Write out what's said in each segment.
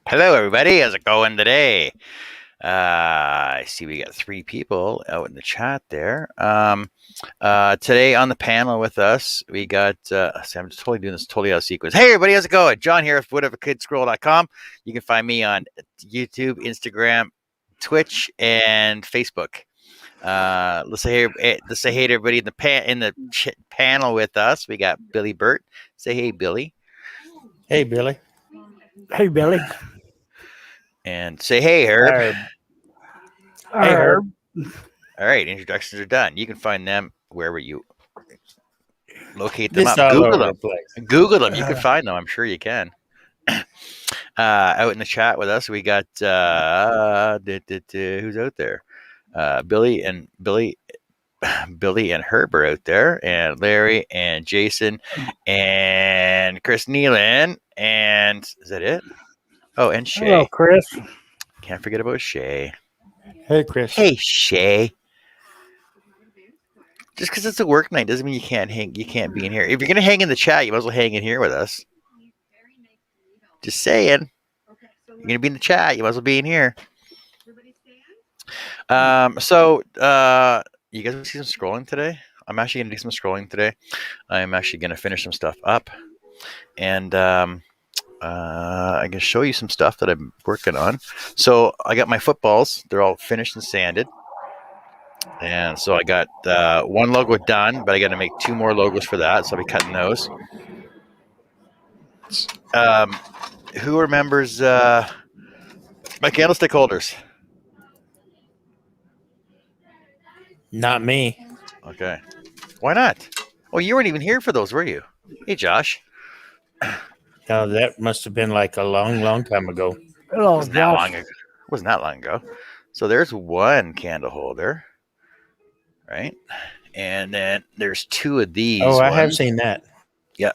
Hello, everybody. How's it going today? I see we got 3 people out in the chat there. Today on the panel with us, we got, I'm just totally doing this totally out of sequence. Hey, everybody. How's it going? John here with whateverkidscroll.com. You can find me on YouTube, Instagram, Twitch, and Facebook. Let's say hey to everybody in the panel with us. We got Billy Burt. Say hey, Billy. Hey, Billy. Hey, Billy. And say hey, Herb. Hey, Herb. All right, introductions are done. You can find them wherever you locate them This up. all Google over them. the place. Google them. You can find them. I'm sure you can. Out in the chat with us, we got who's out there? Billy and Herb are out there, and Larry and Jason and Chris Nealon. And is that it? Oh, and Shay. Hello, Chris. Can't forget about Shay. Hey, Chris. Hey, Shay. Just because it's a work night doesn't mean you can't hang. You can't be in here. If you're gonna hang in the chat, you might as well hang in here with us. Just saying. You're gonna be in the chat. You might as well be in here. You guys see some scrolling today? I'm actually gonna do some scrolling today. I'm actually gonna finish some stuff up, and I can show you some stuff that I'm working on. So I got my footballs. They're all finished and sanded. And so I got one logo done, but I got to make 2 more logos for that. So I'll be cutting those. Who remembers my candlestick holders? Not me. Okay. Why not? Oh, you weren't even here for those, were you? Hey, Josh. No, that must have been like a long, long time ago. Hello, Wasn't that long ago? Wasn't that long ago? So there's one candle holder, right? And then there's 2 of these. Oh, I have seen that. Yeah,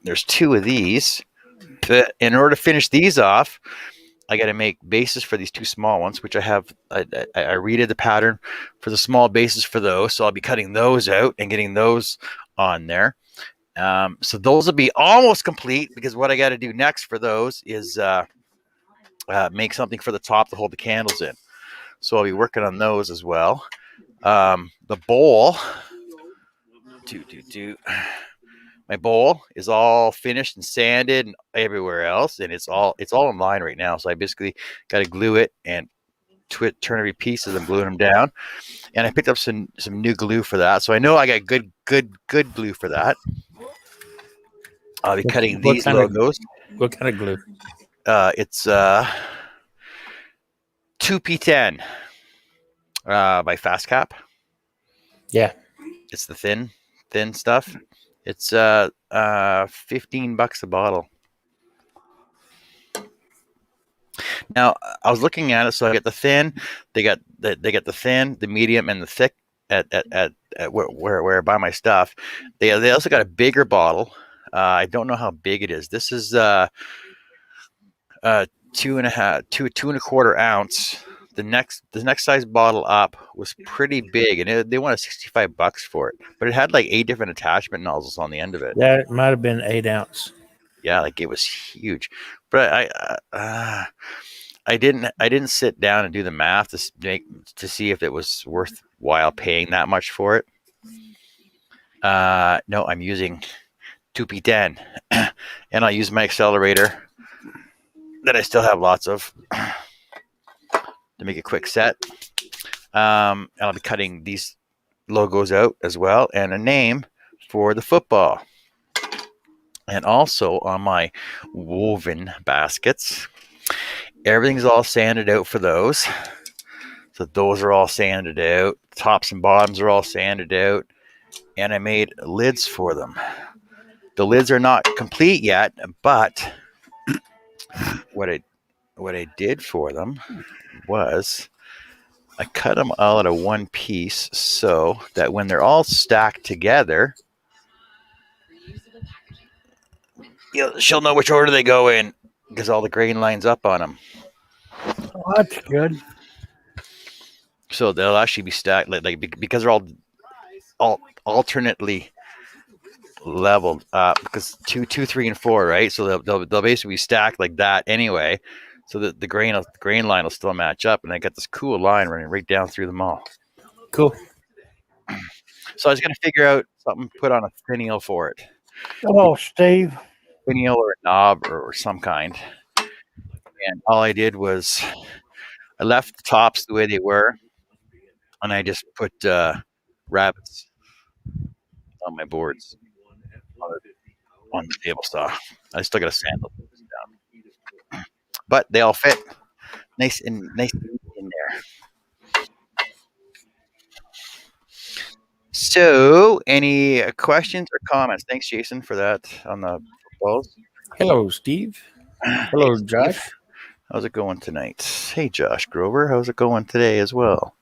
there's 2 of these. But in order to finish these off, I got to make bases for these 2 small ones, which I have. I redid the pattern for the small bases for those, so I'll be cutting those out and getting those on there. So those will be almost complete, because what I got to do next for those is make something for the top to hold the candles in. So I'll be working on those as well. The bowl, my bowl is all finished and sanded and everywhere else, and it's all in line right now. So I basically got to glue it and turn every piece and gluing them down. And I picked up some new glue for that, so I know I got good glue for that. I'll be cutting these logos. What kind of glue? It's 2P10 by FastCap. Yeah, it's the thin stuff. It's $15 a bottle. Now I was looking at it, so I got the thin. They got the thin, the medium, and the thick at where I buy my stuff. They also got a bigger bottle. I don't know how big it is. This is 2.25 ounce. The next size bottle up was pretty big, and they wanted $65 for it. But it had like 8 different attachment nozzles on the end of it. That might have been 8 ounce. Yeah, like it was huge. But I didn't sit down and do the math to see if it was worthwhile paying that much for it. No, I'm using 2P10, and I'll use my accelerator that I still have lots of to make a quick set. And I'll be cutting these logos out as well, and a name for the football. And also on my woven baskets, everything's all sanded out for those. So those are all sanded out. Tops and bottoms are all sanded out. And I made lids for them. The lids are not complete yet, but what I did for them was I cut them all out of one piece, so that when they're all stacked together, she'll know which order they go in, because all the grain lines up on them. Oh, that's good. So they'll actually be stacked like because they're all alternately leveled up, because 2, 3, and 4, right? So they'll basically be stacked like that anyway. so that the grain line will still match up, and I got this cool line running right down through the mall. Cool. So I was going to figure out something to put on a finial for it, Oh, Steve. finial or a knob or some kind. And all I did was I left the tops the way they were, and I just put rabbits on my boards on the table saw. I still got to sandal this down, but they all fit nice and neat in there. So, any questions or comments? Thanks, Jason, for that on the balls. Hello, Steve. Hello, Josh. How's it going tonight? Hey, Josh Grover. How's it going today as well?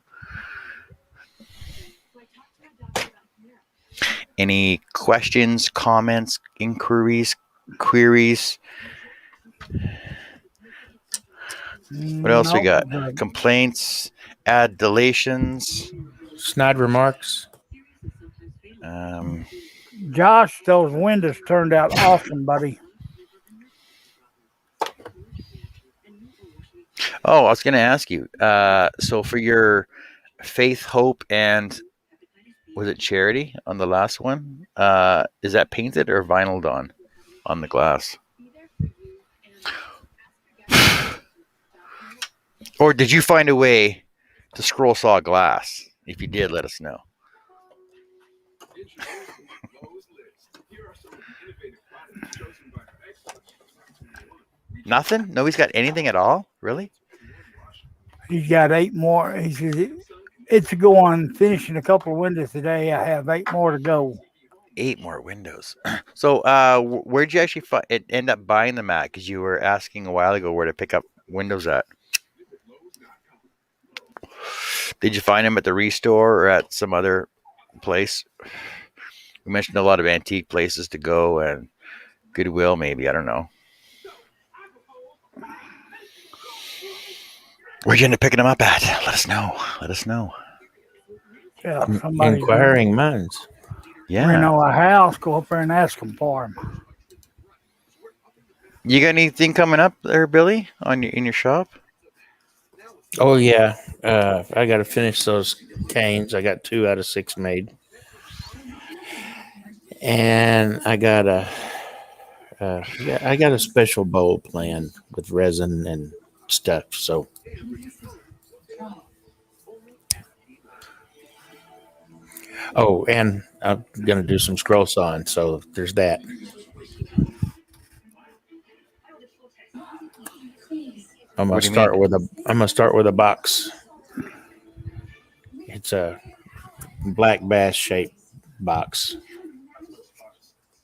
Any questions, comments, inquiries, queries? What else we got? Complaints, adulations. Snide remarks. Josh, those windows turned out awesome, buddy. Oh, I was going to ask you. So for your faith, hope, and was it charity on the last one? Is that painted or vinyled on the glass? Or did you find a way to scroll saw glass? If you did, let us know. Nothing? Nobody's got anything at all? Really? He's got 8 more. He says it's to go on finishing a couple of windows today. I have 8 more to go. 8 more windows. So, where'd you actually end up buying them at? Because you were asking a while ago where to pick up windows at. Did you find them at the Restore or at some other place? We mentioned a lot of antique places to go and Goodwill, maybe. I don't know. Where'd you end up picking them up at? Let us know. Let us know. Yeah, somebody Inquiring minds. Yeah. reno a house. Go up there and ask them for them. You got anything coming up there, Billy, in your shop? Oh yeah, I got to finish those canes. I got 2 out of 6 made, and I got a special bowl plan with resin and stuff. So, oh, and I'm gonna do some scroll sawing. So there's that. I'm gonna start with a box. It's a black bass shaped box.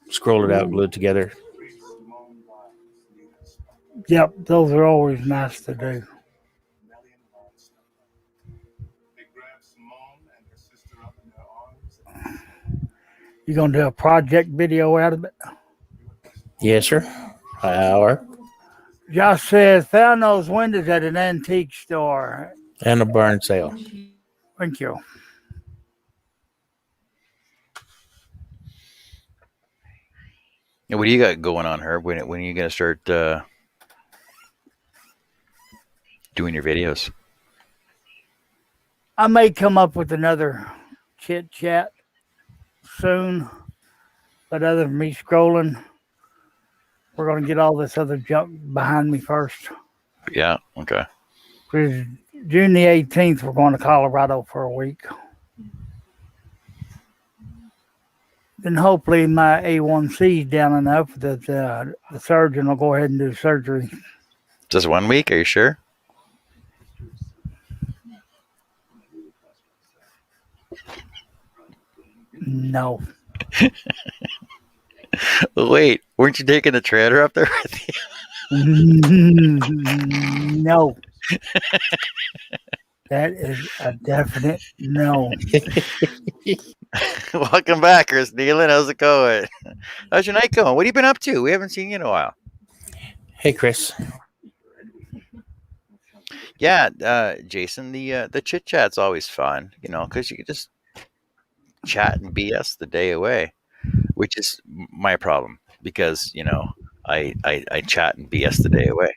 Scroll it out, glue it together. Yep, those are always nice to do. You gonna do a project video out of it? Yes, sir. Or Josh says found those windows at an antique store. and a barn sale. Thank you. Yeah, what do you got going on, Herb? When are you gonna start doing your videos? I may come up with another chit chat soon, but other than me scrolling, we're gonna get all this other junk behind me first. Yeah. Okay. Because June the 18th, we're going to Colorado for a week. Then hopefully my A1C is down enough that the surgeon will go ahead and do surgery. Just 1 week? Are you sure? No. Wait, weren't you taking the trailer up there with No. That is a definite no. you? Welcome back, Chris Nealon. How's it going? How's your night going? What have you been up to? We haven't seen you in a while. Hey, Chris. Yeah, Jason, the chit chat's always fun, because you can just chat and BS the day away, which is my problem because I chat and BS the day away.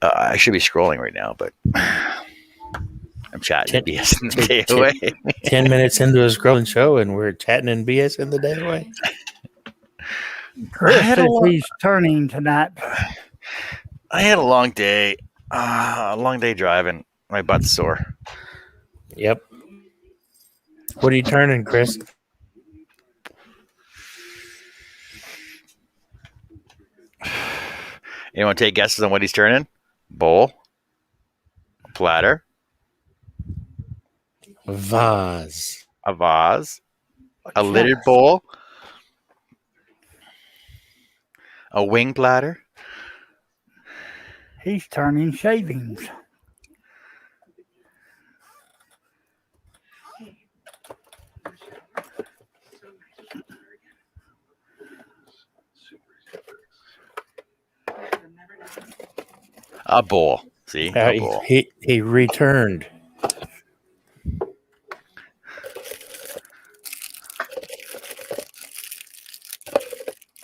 I should be scrolling right now, but I'm chatting Ten- BS the day ten- away. 10 minutes into a scrolling show, and we're chatting and BS in the day away. Chris had a says lot- he's turning tonight. I had a long day. A long day driving. My butt's sore. Yep. What are you turning, Chris? Anyone take guesses on what he's turning? Bowl, platter, Vase. a vase, a lidded bowl, a wing platter. He's turning shavings. A bowl. See? A bowl. He returned.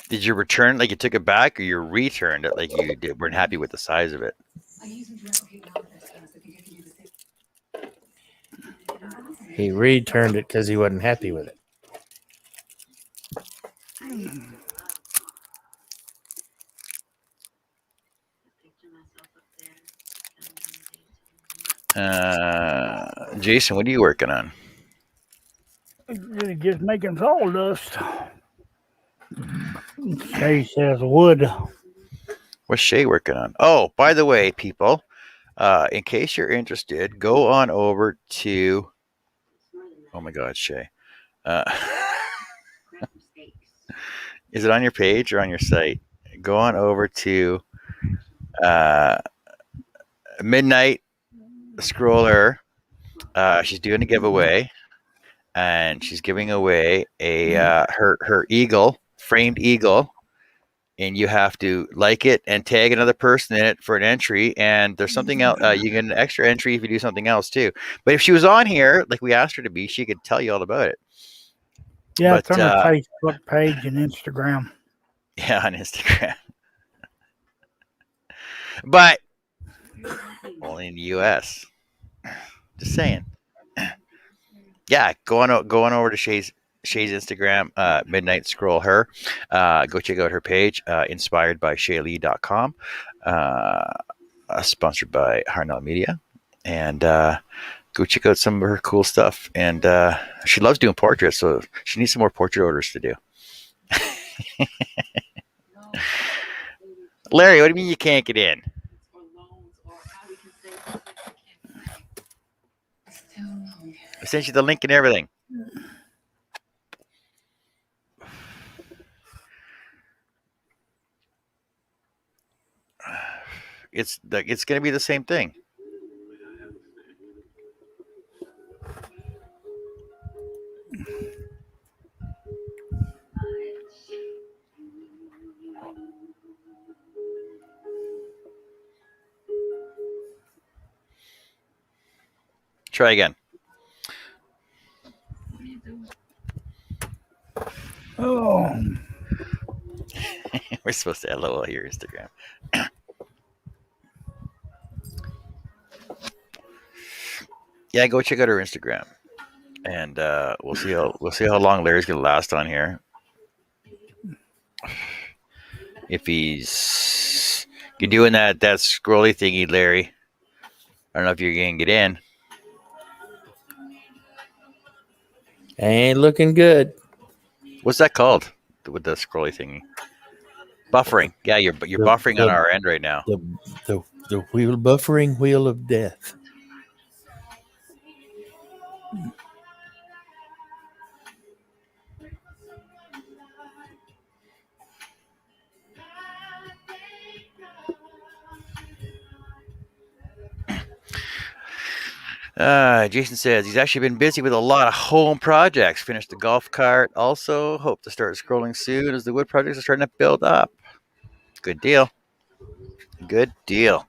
Did you return like you took it back, or you returned it like you weren't happy with the size of it? He returned it because he wasn't happy with it. Jason, what are you working on? Just making sawdust. Shay says wood. What's Shay working on? Oh, by the way, people, in case you're interested, go on over to. Oh my God, Shay. Is it on your page or on your site? Go on over to Midnight Scroller. She's doing a giveaway, and she's giving away a her eagle, framed eagle, and you have to like it and tag another person in it for an entry. And there's something else. You get an extra entry if you do something else too. But if she was on here, like we asked her to be, she could tell you all about it. Yeah, But, it's on her Facebook page and Instagram. Yeah, on Instagram. But only in the US. Just saying. Yeah, go on over to Shay's Instagram, Midnight Scroll Her. Go check out her page, inspired by ShayLee.com. Sponsored by Harnell Media. And go check out some of her cool stuff. And she loves doing portraits, so she needs some more portrait orders to do. Larry, what do you mean you can't get in? I sent you the link and everything. It's going to be the same thing. Try again. Oh, We're supposed to LOL your Instagram. Yeah, go check out her Instagram, and we'll see how long Larry's gonna last on here. If you're doing that scrolly thingy, Larry. I don't know if you're gonna get in. Ain't looking good. What's that called? With the scrolly thingy? Buffering. Yeah, you're buffering on our end right now. The buffering wheel of death. Jason says he's actually been busy with a lot of home projects. Finished the golf cart. Also, hope to start scrolling soon as the wood projects are starting to build up. Good deal. Good deal.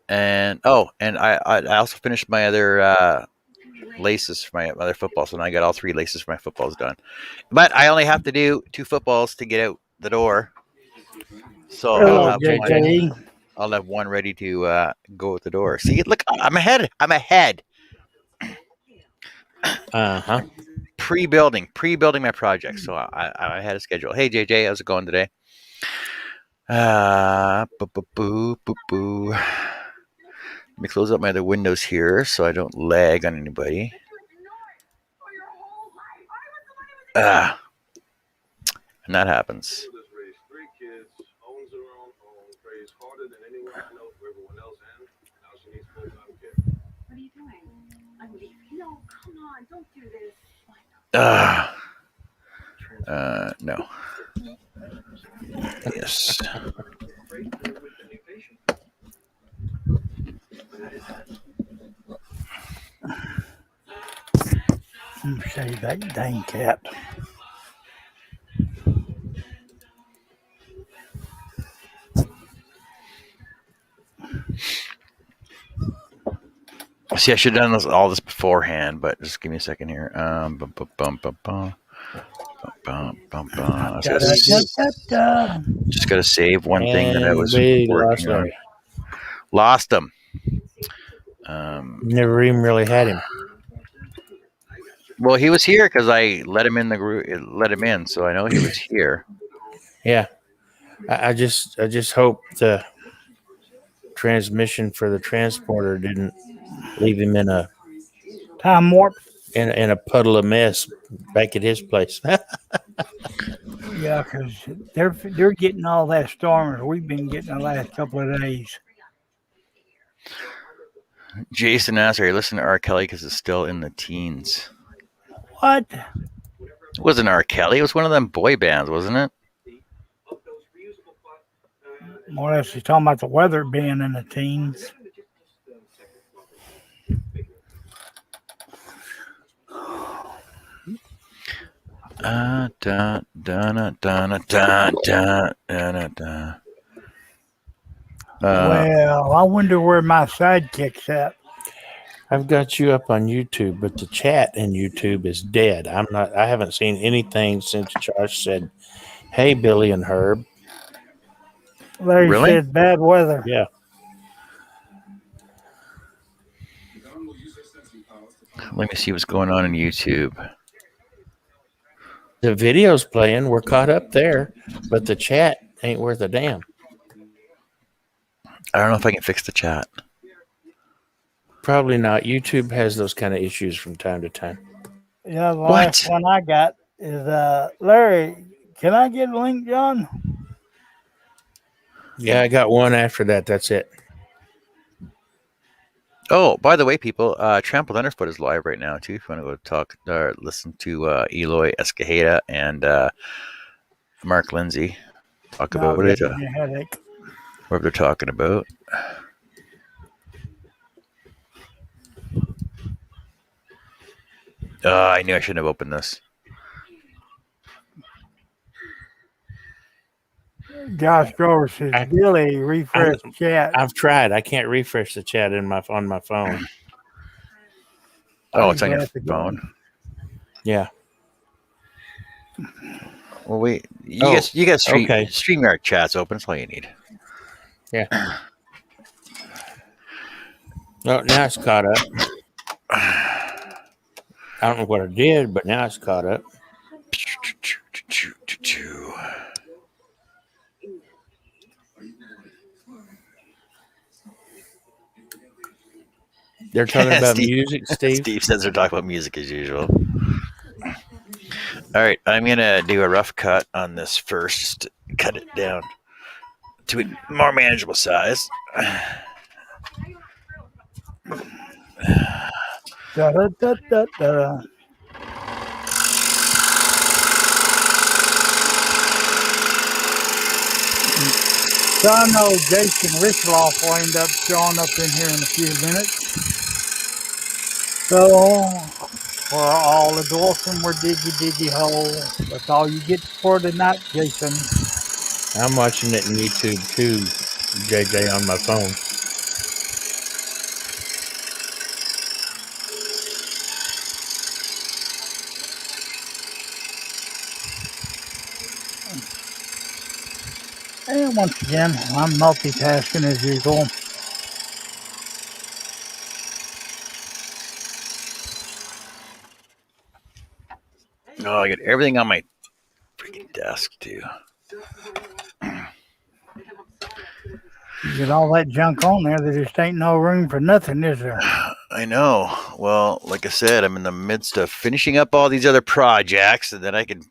And I also finished my other laces for my other football. So now I got all 3 laces for my footballs done. But I only have to do 2 footballs to get out the door. So Hello, Oh, JJ. I'll have one ready to go at the door. See, look, I'm ahead. I'm ahead. Uh-huh. Pre-building my project. So I had a schedule. Hey JJ, how's it going today? Boo boo boo boo boo. Let me close up my other windows here so I don't lag on anybody. And that happens. No. Yes. Save that dang cat. See, I should have done all this beforehand, but just give me a second here. Bum, bum, bum, bum, bum. Bum, bum, bum. I just gotta save one thing that I And was we lost working on. Larry. Lost him. Never even really had him. Well, he was here because I let him in the group. Let him in, so I know he was here. Yeah. I just hope the transmission for the transporter didn't leave him in a Time warp. in a puddle of mess back at his place. Yeah, because they're getting all that storms we've been getting the last couple of days. Jason asked, "Are you listening to R. Kelly because it's still in the teens?" What? It wasn't R. Kelly. It was one of them boy bands, wasn't it? More or less, he's talking about the weather being in the teens. Da, da, da, da, da, da, da, da. Well, I wonder where my sidekick's at. I've got you up on YouTube, but the chat in YouTube is dead. I haven't seen anything since Josh said, "Hey, Billy and Herb." Larry Really? said bad weather. Yeah. Let me see what's going on in YouTube. The video's playing. We're caught up there, but the chat ain't worth a damn. I don't know if I can fix the chat. Probably not. YouTube has those kind of issues from time to time. Yeah, the last one I got is Larry. Can I get a link, John? Yeah, I got one after that. That's it. Oh, by the way, people, Trampled Underfoot is live right now too. If you want to go talk or listen to Eloy Escajeda and Mark Lindsay talk about what they're talking about. I knew I shouldn't have opened this. Josh Grover says, Billy, refresh chat. I've tried. I can't refresh the chat on my phone. Oh, it's on your phone. Yeah. Well, wait. You got StreamYard chats open. That's all you need. Yeah. Oh, now it's caught up. I don't know what I did, but now it's caught up. They're talking about music, Steve. Steve says they're talking about music as usual. All right, I'm gonna do a rough cut on this first, just to cut it down to a more manageable size. Da, da, da, da, da. So I know Jason Richloff will end up showing up in here in a few minutes. So for all the dwarfing, we're diggy hole. That's all you get for tonight, Jason. I'm watching it on YouTube too, JJ, on my phone. And once again, I'm multitasking as usual. Oh, I got everything on my freaking desk too. You get all that junk on there, there just ain't no room for nothing, is there? I know. Well, like I said, I'm in the midst of finishing up all these other projects, and then I can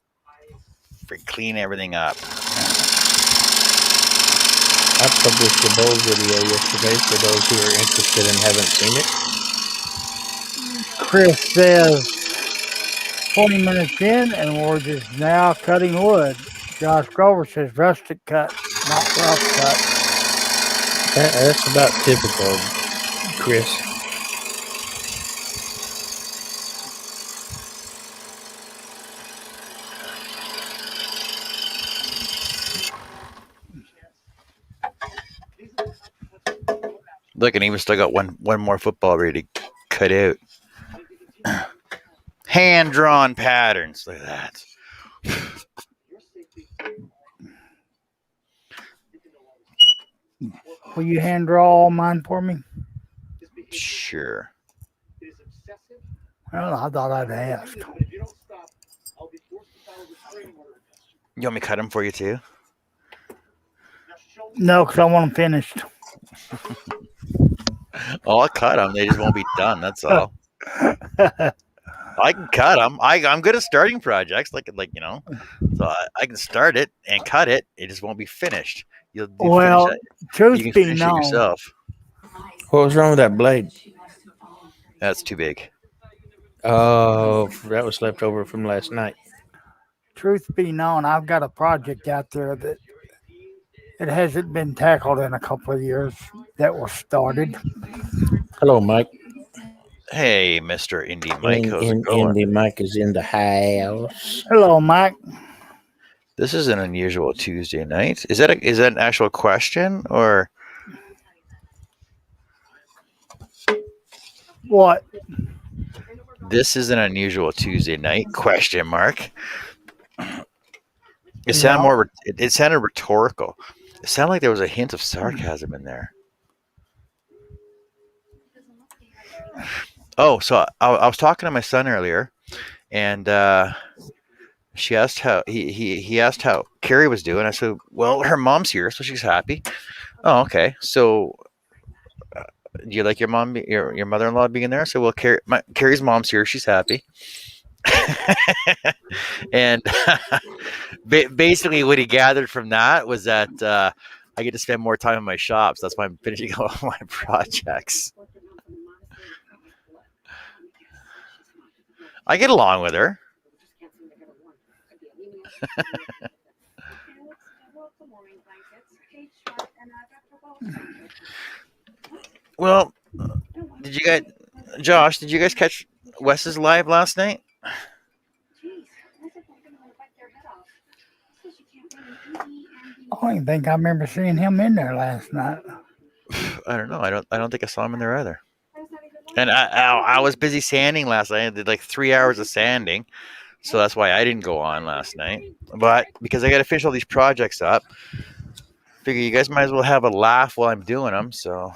clean everything up. I published a bowl video yesterday for those who are interested and haven't seen it. Chris says 20 minutes in, and we're just now cutting wood. Josh Grover says rustic cut, not rough cut. That's about typical, Chris. Look, and even still got one more football ready to cut out. Hand drawn patterns. Look at that. Will you hand draw all mine for me? Sure. Well, I thought I'd ask. You want me to cut them for you too? No, because I want them finished. Oh, I'll cut them. They just won't be done. That's all. I can cut them. I'm good at starting projects, like you know. So I can start it and cut it. It just won't be finished. You'll Well, finish it. truth You can be finish it known, yourself. What was wrong with that blade? That's too big. Oh, that was left over from last night. truth be known, I've got a project out there that it hasn't been tackled in a couple of years that was started. Hello, Mike. Hey, Mr. Indie Mike, how's it going? Indy Mike is in the house. Hello, Mike. This is an unusual Tuesday night. Is that an actual question or? What? This is an unusual Tuesday night? Question mark. It sounded more. It sounded rhetorical. It sounded like there was a hint of sarcasm in there. Oh, so I was talking to my son earlier, and she asked how he asked how Carrie was doing. I said, "Well, her mom's here, so she's happy." Oh, okay. So, do you like your mom, your mother-in-law being there? So, well, Carrie's mom's here. She's happy. And basically, what he gathered from that was that I get to spend more time in my shops. That's why I'm finishing all my projects. I get along with her. Well, Josh, did you guys catch Wes's live last night? I don't even think I remember seeing him in there last night. I don't know. I don't think I saw him in there either. And I was busy sanding last night. I did like 3 hours of sanding, so that's why I didn't go on last night. But because I got to finish all these projects up, figure you guys might as well have a laugh while I'm doing them. So.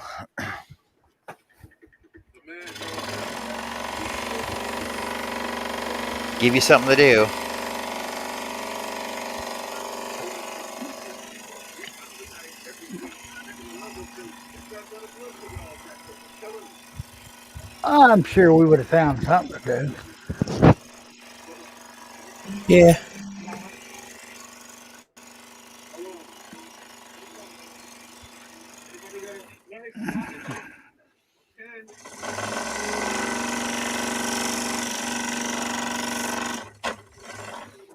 Give you something to do. I'm sure we would have found something to do. Yeah.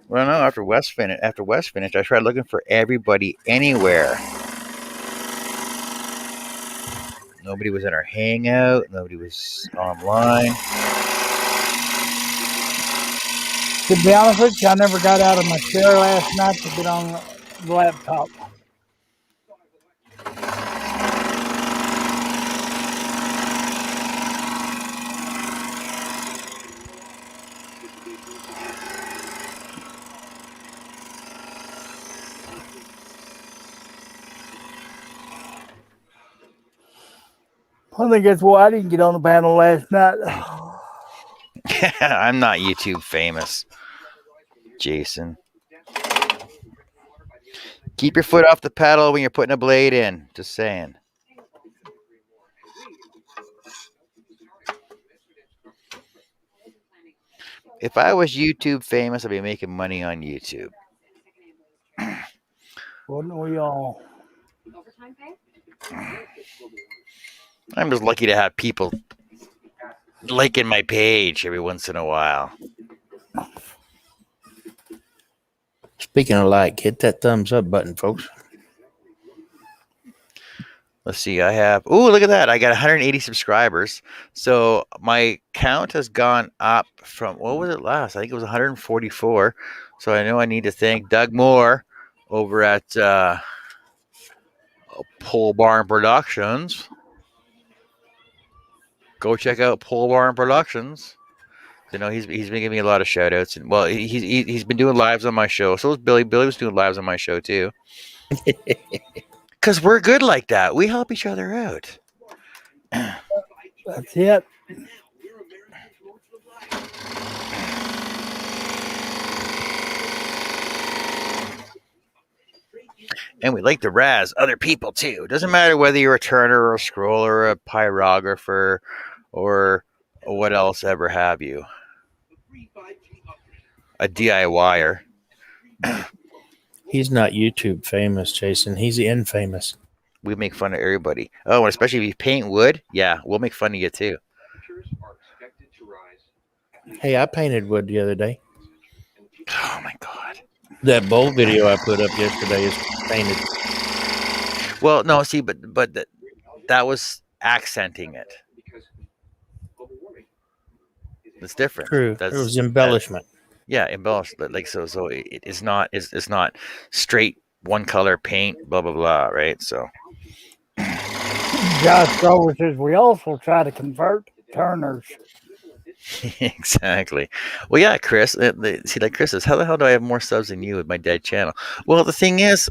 Well, no. After West finished, I tried looking for everybody anywhere. Nobody was in our hangout. Nobody was online. To be honest with you, I never got out of my chair last night to get on the laptop. I think that's why I didn't get on the panel last night. I'm not YouTube famous, Jason. Keep your foot off the pedal when you're putting a blade in. Just saying. If I was YouTube famous, I'd be making money on YouTube. Wouldn't we all? I'm just lucky to have people liking my page every once in a while. Speaking of like, hit that thumbs up button, folks. Let's see. I have. Oh, look at that! I got 180 subscribers. So my count has gone up from what was it last? I think it was 144. So I know I need to thank Doug Moore over at Pole Barn Productions. Go check out Pole Barn Productions. You know he's been giving me a lot of shout outs, and well he's been doing lives on my show. So was Billy. Billy was doing lives on my show too. Because we're good like that. We help each other out. That's it. And we like to razz other people too. It doesn't matter whether you're a turner or a scroller or a pyrographer or what else ever have you. A DIYer. He's not YouTube famous, Jason. He's infamous. We make fun of everybody. Oh, and especially if you paint wood, yeah, we'll make fun of you too. Hey, I painted wood the other day. Oh my god. That bowl video I put up yesterday is painted. Well, no, see, but that was accenting it. It's different. True. It was embellishment. Yeah, embellished, but like so it's not straight one color paint, blah blah blah, right? So Josh Grover says we also try to convert turners. exactly. Well, yeah, Chris. See, like Chris says, how the hell do I have more subs than you with my dead channel? Well, the thing is,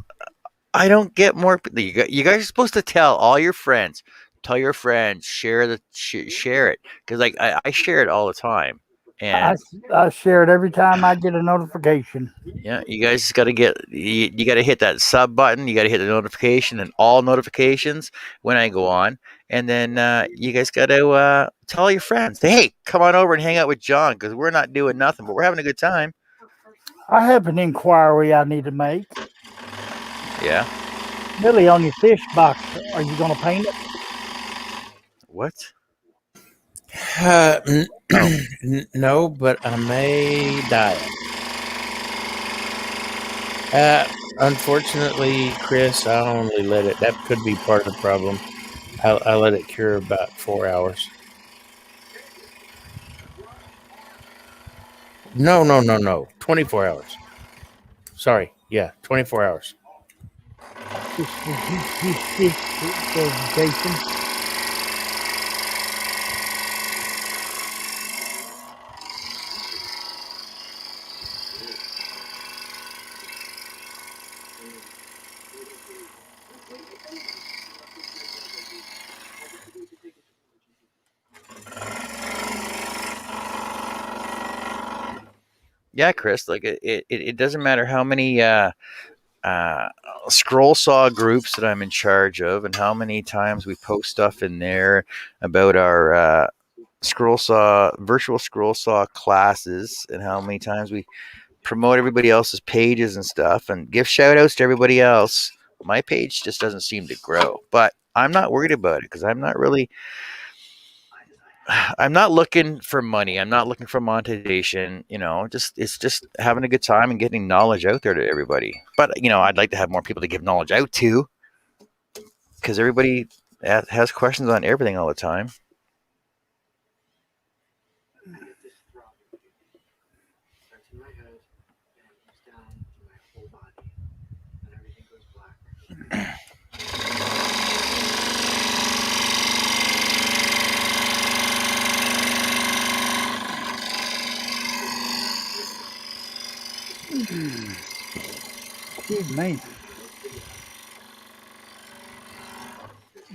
I don't get more. You guys are supposed to tell all your friends. Tell your friends, share it, because like I share it all the time. And I share it every time I get a notification. yeah, you guys got to you got to hit that sub button. You got to hit the notification and all notifications when I go on. And then you guys got to tell your friends, hey, come on over and hang out with John because we're not doing nothing, but we're having a good time. I have an inquiry I need to make. Yeah. Billy, on your fish box, are you going to paint it? What? No, but I may dye it. Unfortunately, Chris, I only let it. That could be part of the problem. I let it cure about 4 hours. No. 24 hours. Sorry. Yeah, 24 hours. Jason. Yeah, Chris. Like it doesn't matter how many scroll saw groups that I'm in charge of, and how many times we post stuff in there about our virtual scroll saw classes, and how many times we promote everybody else's pages and stuff, and give shout outs to everybody else. My page just doesn't seem to grow, but I'm not worried about it because I'm not looking for money. I'm not looking for monetization. It's just having a good time and getting knowledge out there to everybody. But I'd like to have more people to give knowledge out to, because everybody has questions on everything all the time. Excuse me.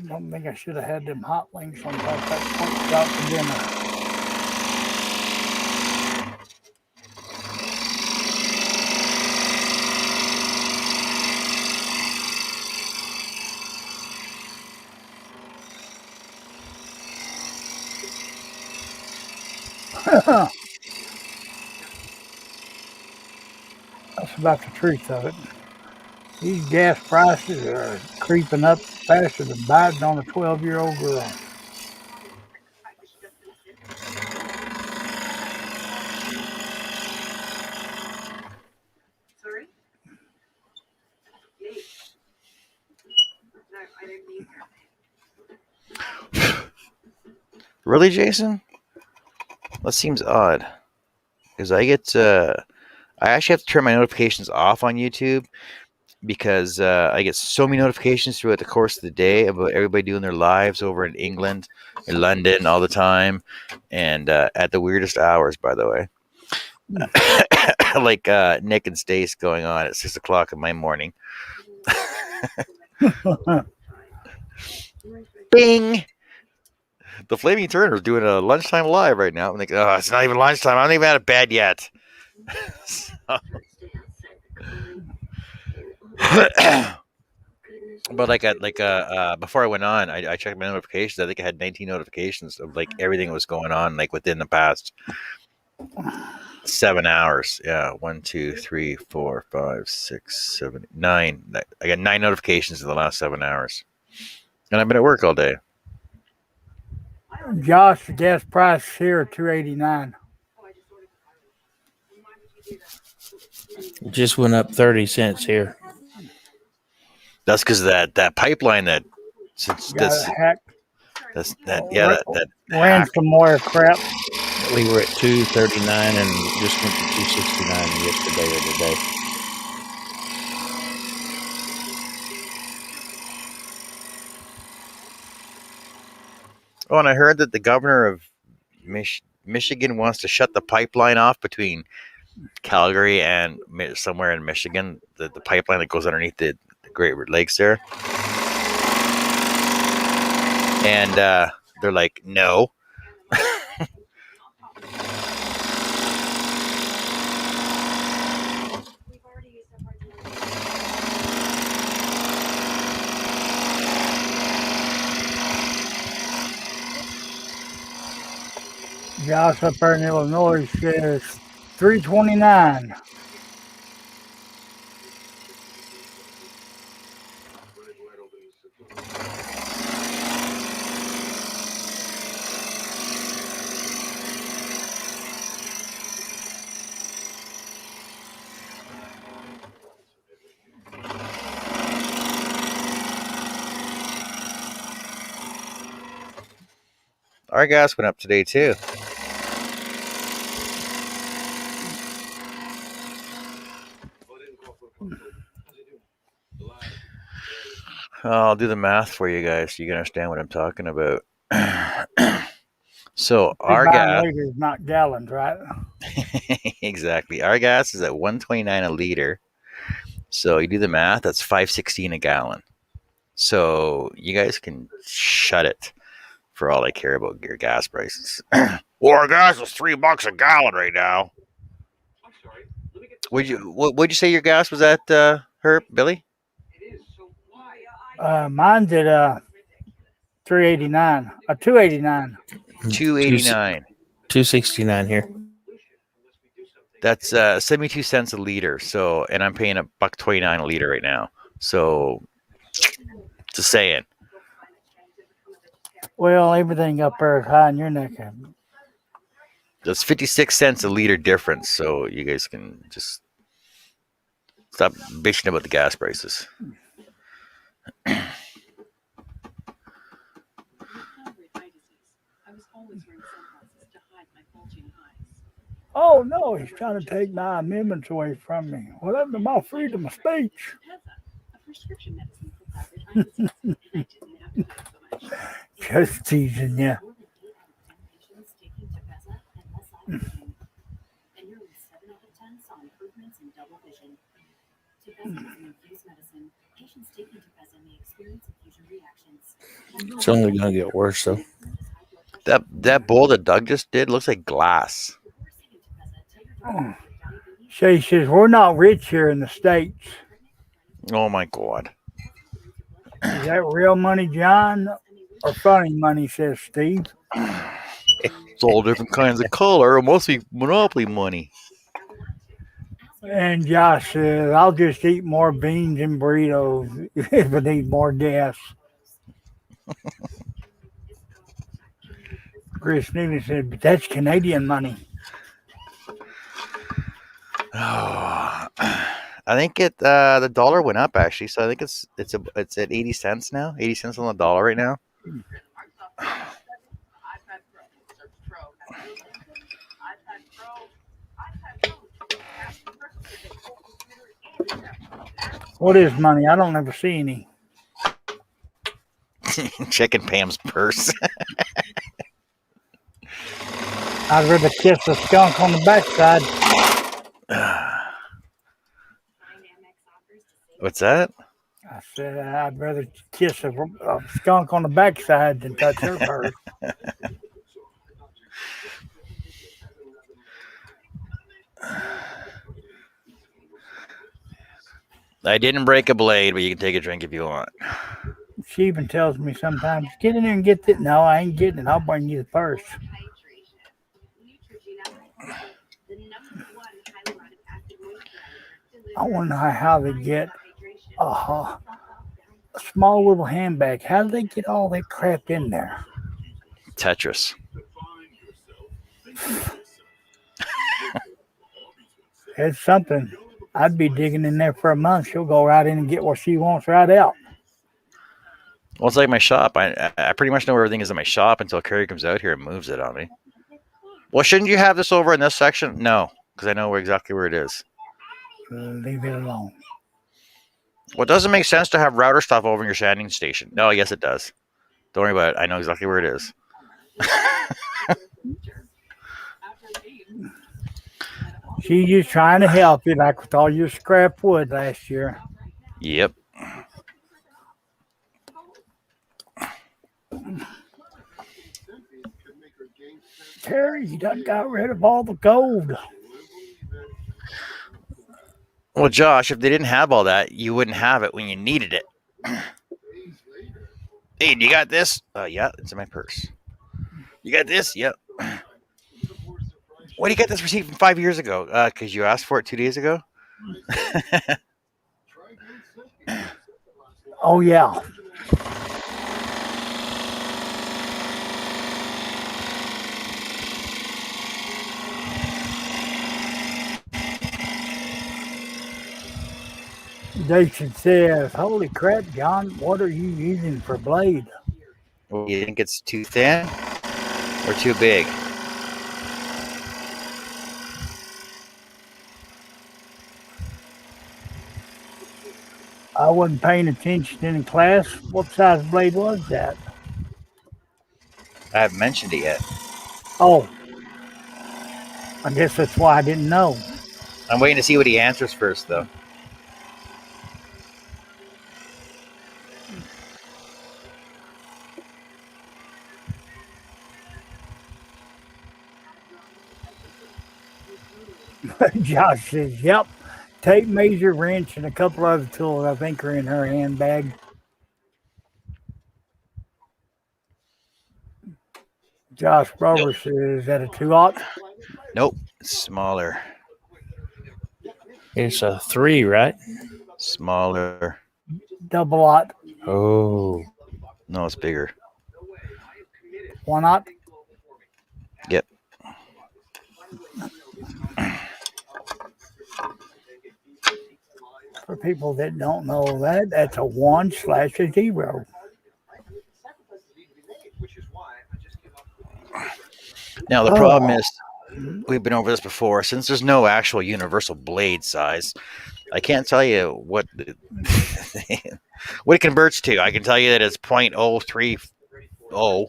don't think I should have had them hot links on top of that pork chop for dinner. That's about the truth of it. These gas prices are creeping up faster than biting on a 12-year-old girl. Sorry? No, I don't need that. Really, Jason? That seems odd. Because I actually have to turn my notifications off on YouTube because I get so many notifications throughout the course of the day about everybody doing their lives over in England, in London, all the time, and at the weirdest hours, by the way. Like Nick and Stace going on at 6:00 in my morning. Bing! The Flaming Turner's doing a lunchtime live right now. I'm like, oh, it's not even lunchtime. I haven't even out of bed yet. But before I went on, I checked my notifications. I think I had 19 notifications of like everything that was going on like within the past 7 hours. Yeah, 1, 2, 3, 4, 5, 6, 7, 9. I got 9 notifications in the last 7 hours, and I've been at work all day. Josh, the gas price here are $2.89. It just went up 30 cents here. That's because that pipeline Got that's hacked. that Ransomware crap. We were at 239 and just went to 269 yesterday or today. Oh, and I heard that the governor of Michigan wants to shut the pipeline off between Calgary and somewhere in Michigan, the pipeline that goes underneath the Great Lakes there. And they're like, no. Josh up there in Illinois says $3.29. Our gas went up today too. I'll do the math for you guys so you can understand what I'm talking about. So our gas, liters, not gallons, right? exactly. Our gas is at $1.29 a liter. So you do the math. That's $5.16 a gallon. So you guys can shut it for all I care about your gas prices. Well, our gas is $3 a gallon right now. Would you say your gas was at, Herb, Billy? Mine's at $3.89, $2.89. $2.89. 269 here. That's 72 cents a liter. So, and I'm paying $1.29 a liter right now. So, just saying. Well, everything up there is high in your neck. That's 56 cents a liter difference. So you guys can just stop bitching about the gas prices. Oh no, he's trying to take my amendments away from me. What happened to my freedom of speech? Just teasing you. It's only going to get worse, though. That bowl that Doug just did looks like glass. Shay says, we're not rich here in the States. Oh my god. Is that real money, John, or funny money, says Steve. It's all different kinds of color. It must be Monopoly money. And Josh says, I'll just eat more beans and burritos if I need more gas. Chris Newton said, but that's Canadian money. Oh, I think the dollar went up actually, so I think it's at 80 cents now. 80 cents on the dollar right now. What is money? I don't ever see any. Checking Pam's purse. I'd rather kiss a skunk on the backside. What's that? I said I'd rather kiss a skunk on the backside than touch her purse. I didn't break a blade, but you can take a drink if you want. She even tells me sometimes, get in there and get it. No, I ain't getting it. I'll bring you the purse. I want to know how they get a small little handbag. How do they get all that crap in there? Tetris. It's something. I'd be digging in there for a month. She'll go right in and get what she wants right out. Well, it's like my shop. I pretty much know where everything is in my shop until Carrie comes out here and moves it on me. Well, shouldn't you have this over in this section? No, because I know exactly where it is. Leave it alone. Well, it doesn't make sense to have router stuff over in your sanding station. No, yes, it does. Don't worry about it. I know exactly where it is. She's just trying to help you, like with all your scrap wood last year. Yep. Terry, you done got rid of all the gold. Well, Josh, if they didn't have all that, you wouldn't have it when you needed it. Hey, do you got this? Yeah, it's in my purse. You got this? Yep. Why do you get this receipt from 5 years ago? Because you asked for it 2 days ago? Oh, yeah. Jason says, holy crap, John, what are you using for blade? Well, you think it's too thin or too big? I wasn't paying attention in class. What size blade was that? I haven't mentioned it yet. Oh, I guess that's why I didn't know. I'm waiting to see what he answers first, though. Josh says, yep. Tape measure, wrench, and a couple other tools I think are in her handbag. Josh Rover says, is that a 2/0? Nope, it's smaller. It's a 3, right? Smaller. Double aught. Oh. No, it's bigger. 1/0. Yep. For people that don't know that, that's a 1/0. Now, the problem is, we've been over this before, since there's no actual universal blade size, I can't tell you what what it converts to. I can tell you that it's 0.030.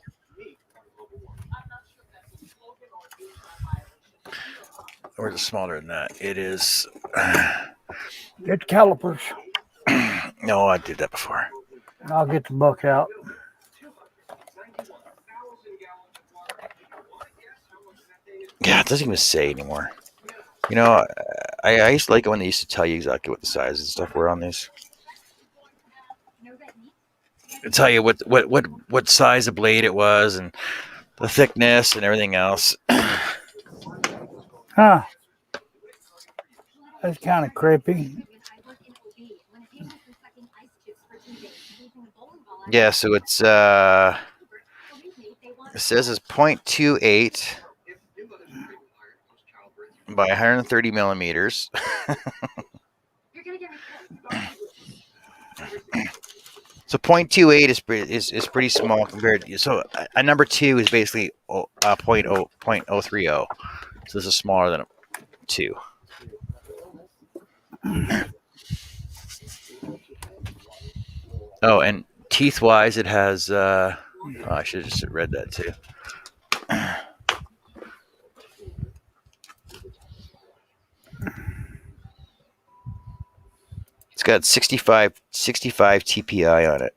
Or is it smaller than that? It is Get the calipers. No, I did that before. I'll get the book out. Yeah, it doesn't even say anymore. You know, I used to like it when they used to tell you exactly what the sizes and stuff were on these. It'd tell you what size of blade it was and the thickness and everything else. Huh. That's kind of creepy. Yeah, so it says it's 0.28 by 130 millimeters. So 0.28 is pretty small compared to, so a number 2 is basically 0.030. So this is smaller than a 2. Oh, and teeth wise it has I should have just read that too. It's got 65 TPI on it.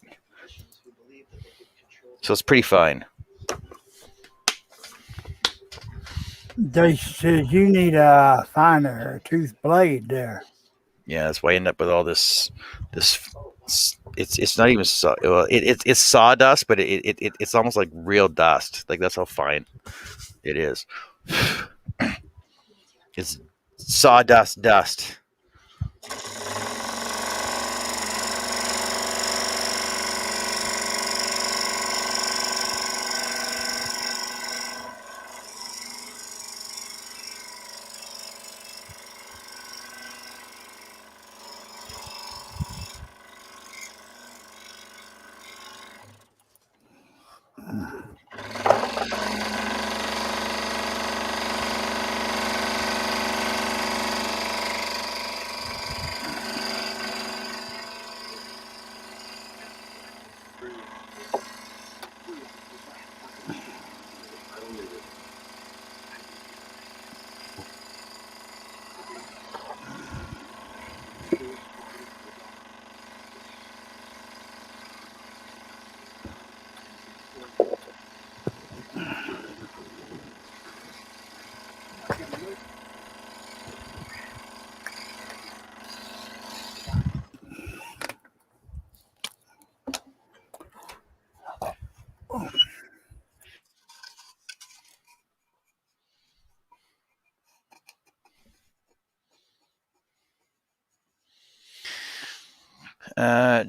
So it's pretty fine. They said you need a finer tooth blade there. Yeah, that's why I end up with all this. It's not even well, it's sawdust, but it's almost like real dust. Like that's how fine it is. It's sawdust dust.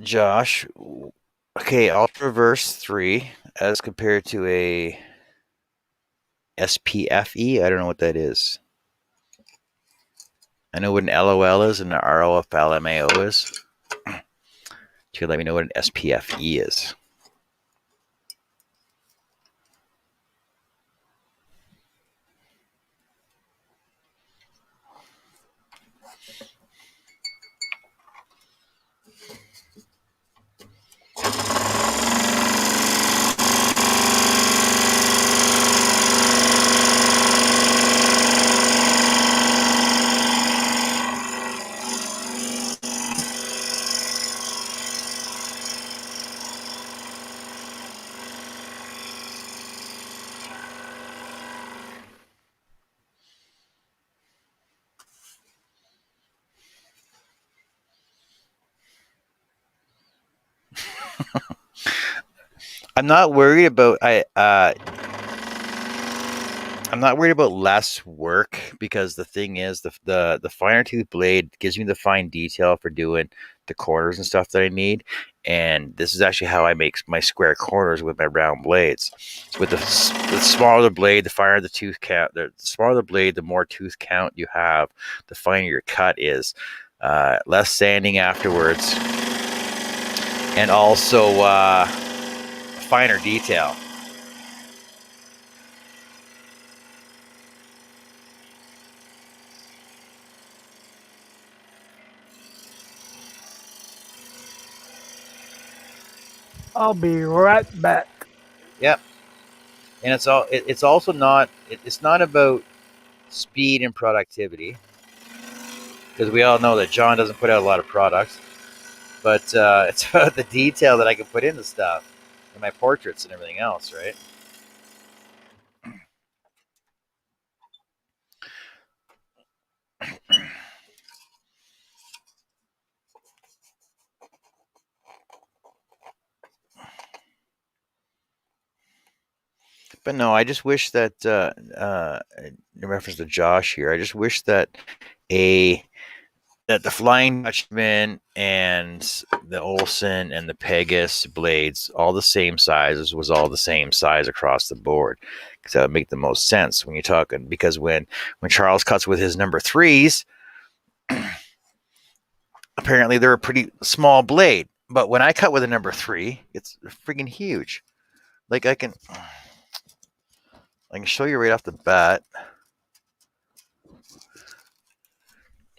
Josh, okay, Ultra Reverse 3 as compared to a SPFE. I don't know what that is. I know what an LOL is and an ROFLMAO is. You could let me know what an SPFE is. I'm not worried about I'm not worried about less work because the thing is the finer tooth blade gives me the fine detail for doing the corners and stuff that I need, and this is actually how I make my square corners with my round blades. With the smaller the blade, the finer the tooth count. The smaller the blade, the more tooth count you have, the finer your cut is. Less sanding afterwards, and also finer detail. I'll be right back. Yep. And it's also not it's not about speed and productivity. because we all know that John doesn't put out a lot of products, but it's about the detail that I can put into stuff, in my portraits and everything else, right? But no, I just wish that, in reference to Josh here, I just wish that a that the Flying Dutchman and the Olsen and the Pegasus blades, all the same sizes, was all the same size across the board, because that would make the most sense when you're talking. Because when Charles cuts with his number threes, apparently they're a pretty small blade, but when I cut with a number three, it's freaking huge. Like I can show you right off the bat.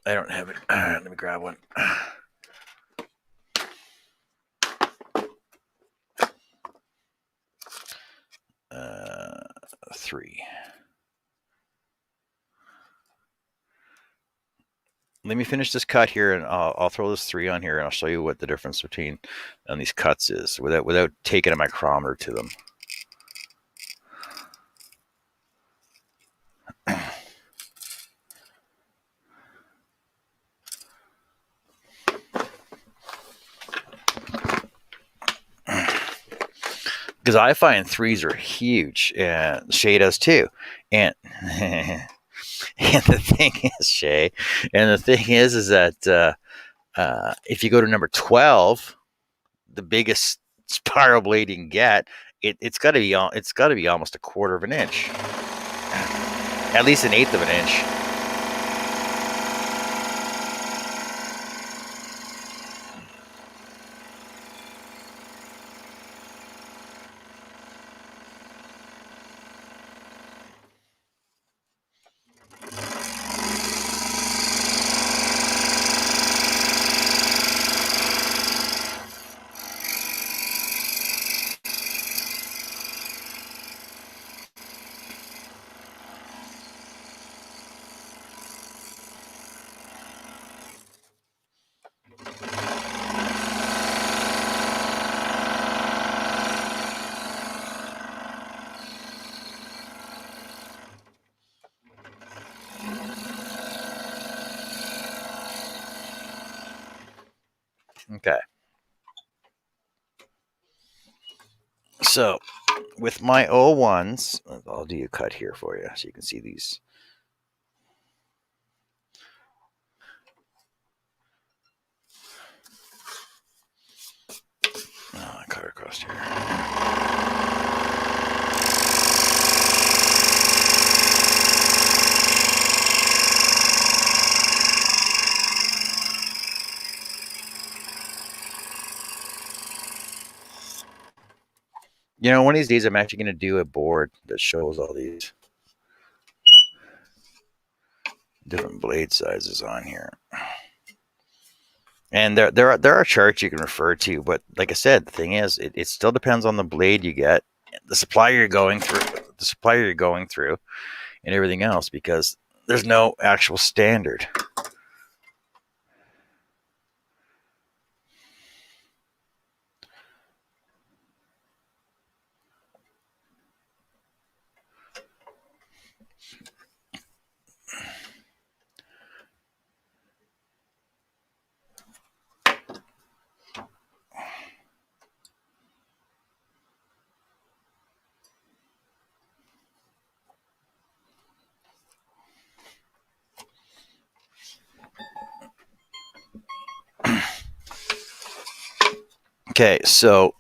I don't have it. Let me grab one. Three. Let me finish this cut here, and I'll throw this 3 on here, and I'll show you what the difference between on these cuts is without taking a micrometer to them. Because I find 3s are huge, and Shay does too. And and the thing is, Shay, and the thing is that if you go to number 12, the biggest spiral blade you can get, it's got to be almost a quarter of an inch, at least an eighth of an inch. Okay. So with my O1s, I'll do a cut here for you so you can see these. I cut across here. You know, one of these days I'm actually going to do a board that shows all these different blade sizes on here. And there are charts you can refer to, but like I said, the thing is, it still depends on the blade you get, the supplier you're going through, and everything else, because there's no actual standard. Okay, so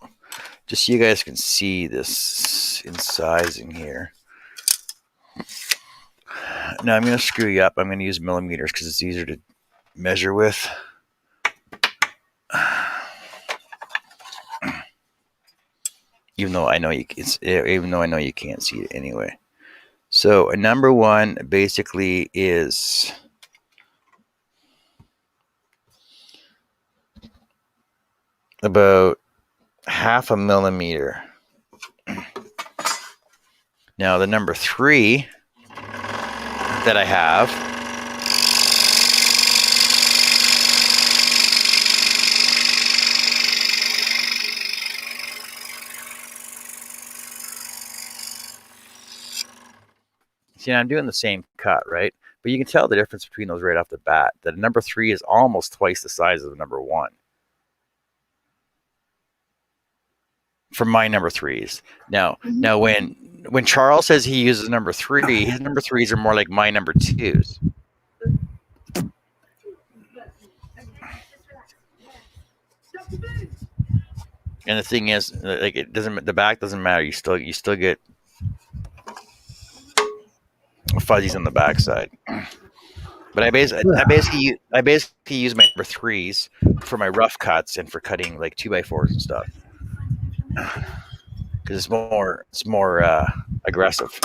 just so you guys can see this in sizing here. Now I'm going to screw you up. I'm going to use millimeters because it's easier to measure with. Even though I know you can't see it anyway. So a number 1 basically is about 0.5 millimeter. Now the number 3 that I have See, I'm doing the same cut, right? But you can tell the difference between those right off the bat. The number 3 is almost twice the size of the number 1. For my number 3s. Now when Charles says he uses number 3, his number 3s are more like my number 2s. And the thing is, like, the back doesn't matter. You still get fuzzies on the backside. But I basically use my number 3s for my rough cuts and for cutting like 2x4s and stuff, because it's more aggressive.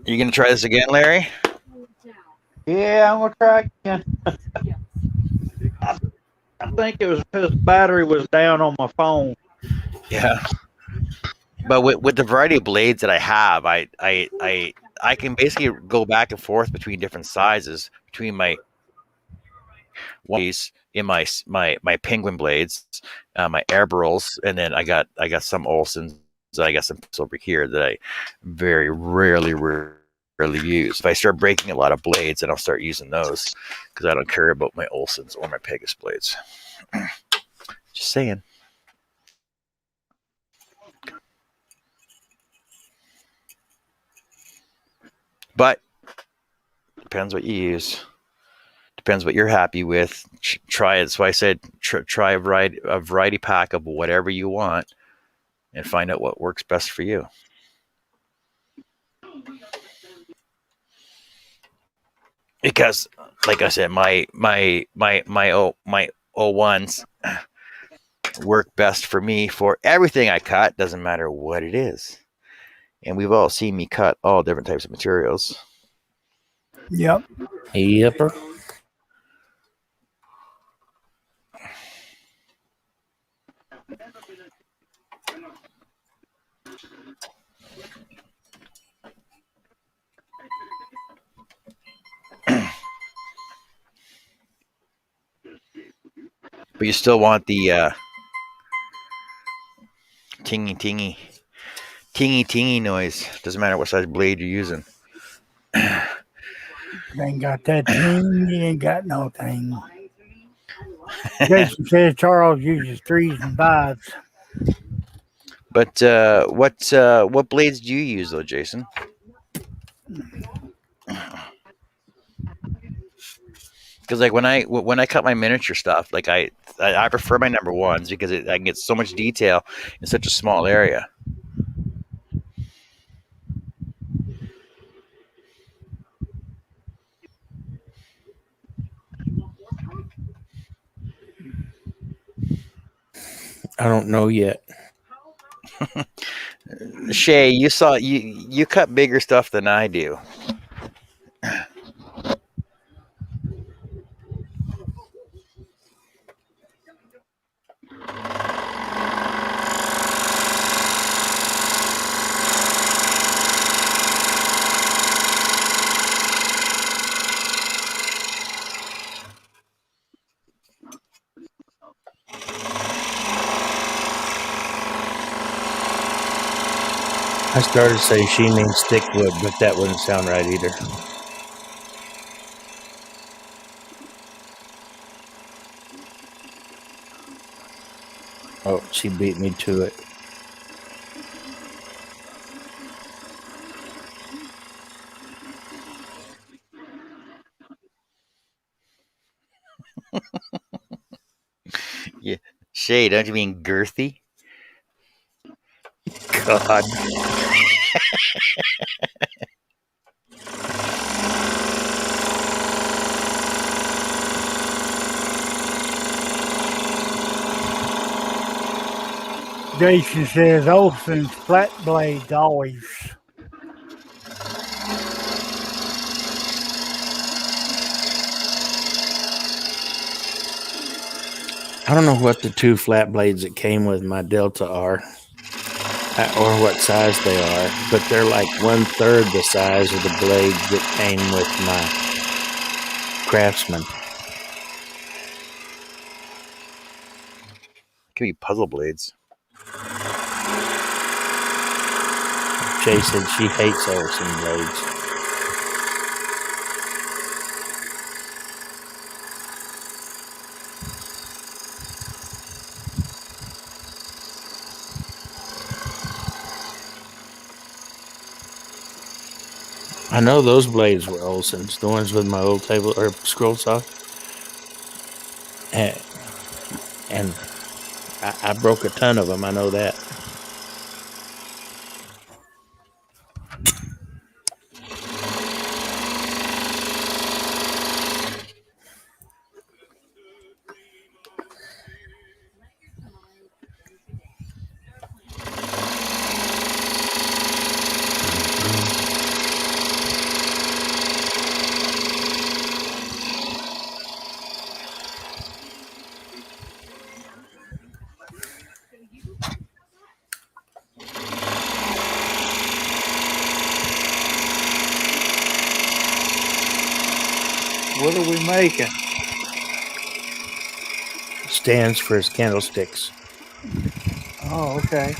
You gonna try this again, Larry? Yeah, I'm gonna try again. I think it was because the battery was down on my phone. Yeah. But with the variety of blades that I have, I can basically go back and forth between different sizes between my ones in my Penguin blades, my Airburls, and then I got some Olsons. I got some over here that I very rarely use. If I start breaking a lot of blades, then I'll start using those, because I don't care about my Olsons or my Pegasus blades. Just saying. But depends what you use. Depends what you're happy with. Try it. So I said try a variety pack of whatever you want, and find out what works best for you. Because, like I said, my O1s work best for me for everything I cut. Doesn't matter what it is. And we've all seen me cut all different types of materials. Yep. Yepper. But you still want the tingy noise. Doesn't matter what size blade you're using. Ain't got that thing. You ain't got no thing. Jason says Charles uses 3s and 5s. But what blades do you use though, Jason? Because like when I cut my miniature stuff, like I prefer my number 1s because I can get so much detail in such a small area. I don't know yet. Shay, you cut bigger stuff than I do. I started to say she means stickwood, but that wouldn't sound right either. Oh, she beat me to it. Yeah, Shay, don't you mean girthy? God. Jason says Olson's flat blades always. I don't know what the 2 flat blades that came with my Delta are, or what size they are, but they're like 1/3 the size of the blades that came with my Craftsman. Could be puzzle blades. Jay said she hates Olsen blades. I know those blades were Olsen's, the ones with my old table or scroll saw. And I broke a ton of them. I know that. What are we making? Stands for his candlesticks. Oh, okay.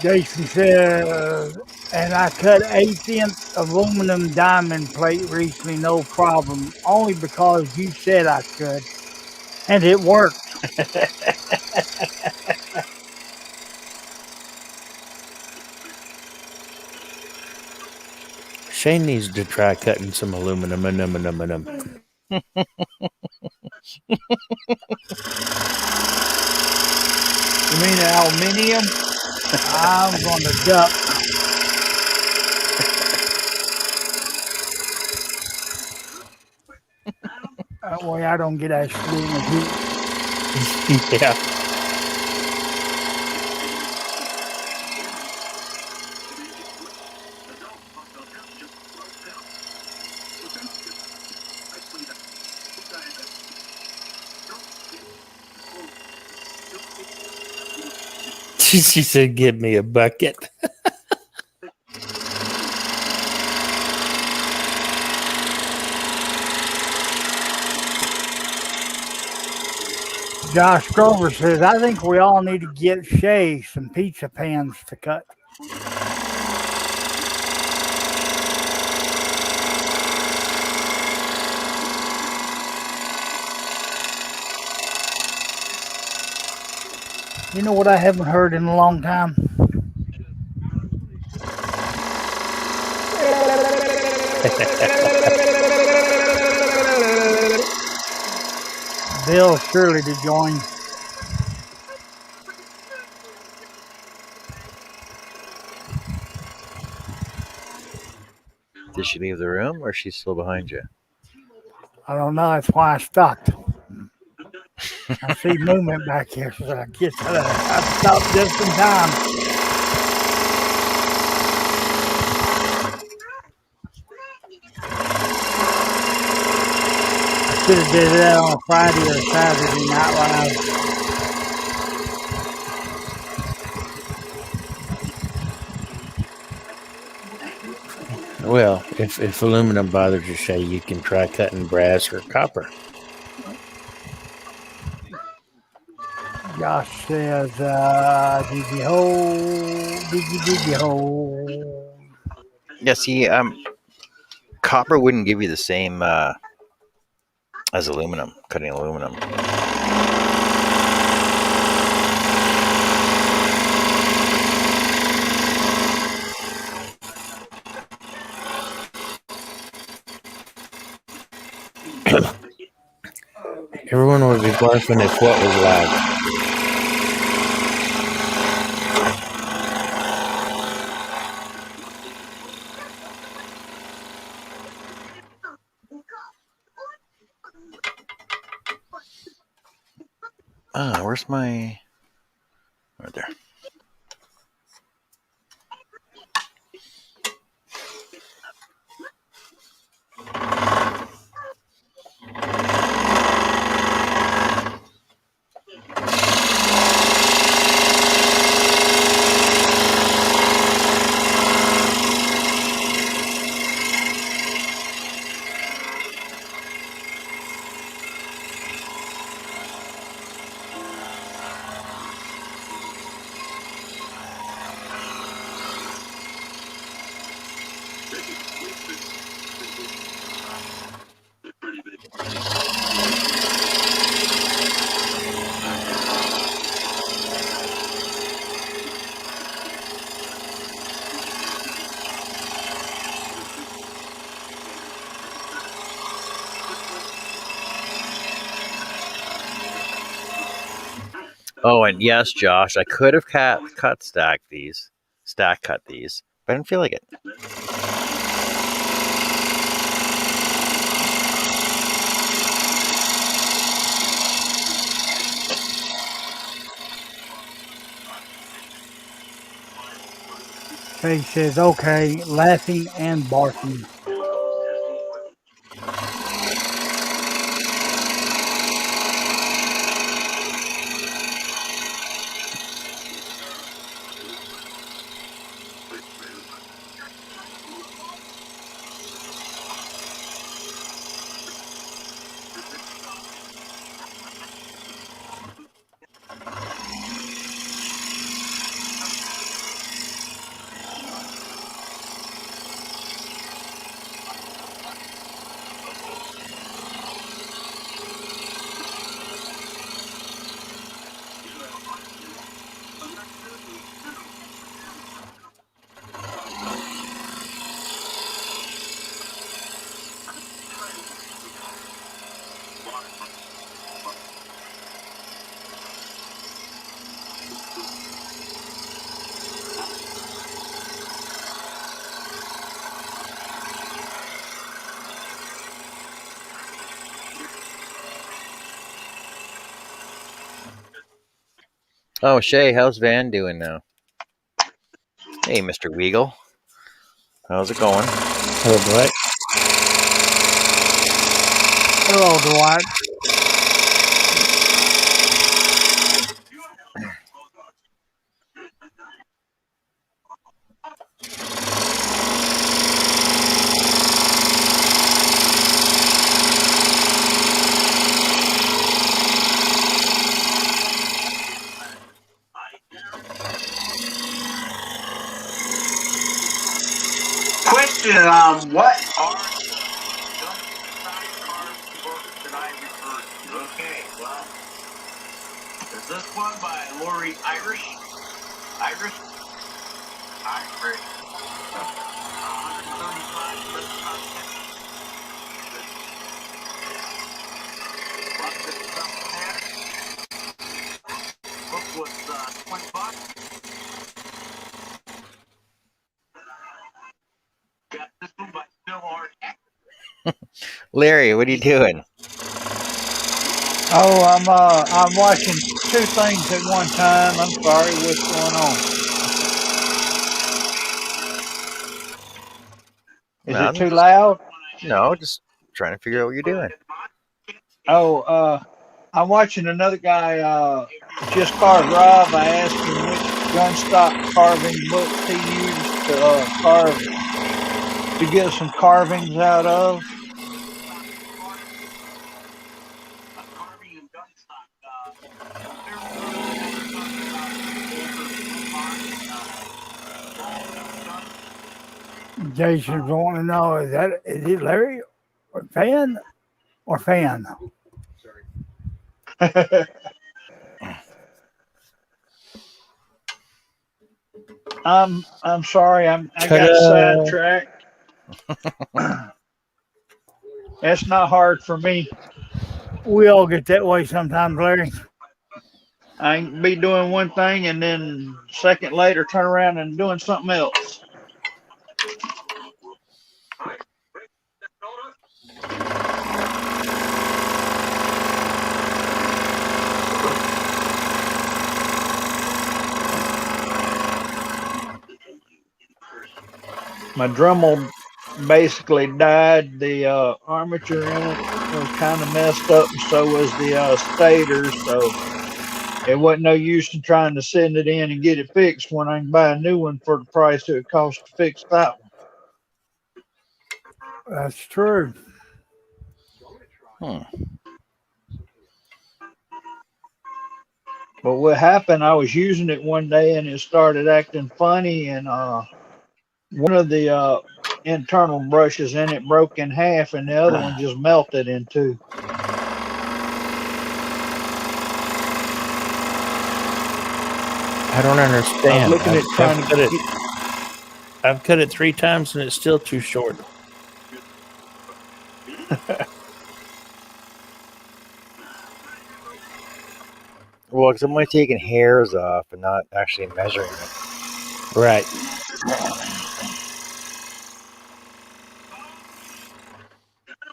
Jason said, and I cut 1/8 aluminum diamond plate recently, no problem, only because you said I could, and it worked. Shane needs to try cutting some aluminum. You mean aluminium? I'm going to duck. That way I don't get actually in the heat. Yeah. She said, "Give me a bucket." Josh Grover says, I think we all need to get Shay some pizza pans to cut. You know what I haven't heard in a long time? Bill Shirley to join. Did she leave the room, or is she still behind you? I don't know. That's why I stopped. I see movement back here, so I guess I stopped just in time. I should have did that on a Friday or Saturday Night Live. Well, if aluminum bothers you, Shay, you can try cutting brass or copper. Josh says, did you hold? Yeah. See, copper wouldn't give you the same as aluminum. Cutting aluminum. Everyone would be barfing if what was loud. Where's my... Right there. Oh, and yes, Josh, I could have stack cut these, but I didn't feel like it. He says, okay, laughing and barking. Oh, Shay, how's Van doing now? Hey, Mr. Weagle. How's it going? Oh, Dwight. Hello, Dwight. Question, what are the sidecar books that I referred to? Okay, well, is this one by Lori Irish? Irish? Irish. 135 Lots of good stuff in there. Book was $20. Got this one by Phil Hart. Larry, what are you doing? Oh, I'm watching two things at one time. I'm sorry, what's going on? Is it too loud? No, just trying to figure out what you're doing. Oh, I'm watching another guy just carved Rob. I asked him which gun stock carving books he used to carve to get some carvings out of. Jason's wanting to know, is it Larry or Fan or Fan? I'm sorry. I got Ta-da. sidetracked. That's not hard for me. We all get that way sometimes, Larry. I can be doing one thing and then a second later turn around and doing something else. My Dremel basically died. The armature in it was kind of messed up, and so was the stator. So it wasn't no use in trying to send it in and get it fixed when I can buy a new one for the price it would cost to fix that one. That's true. But what happened, I was using it one day and it started acting funny, and one of the internal brushes in it broke in half, and the other one just melted in two. I don't understand. I'm looking at trying to get I've cut it 3 times and it's still too short. Well, because I'm only taking hairs off and not actually measuring it. Right.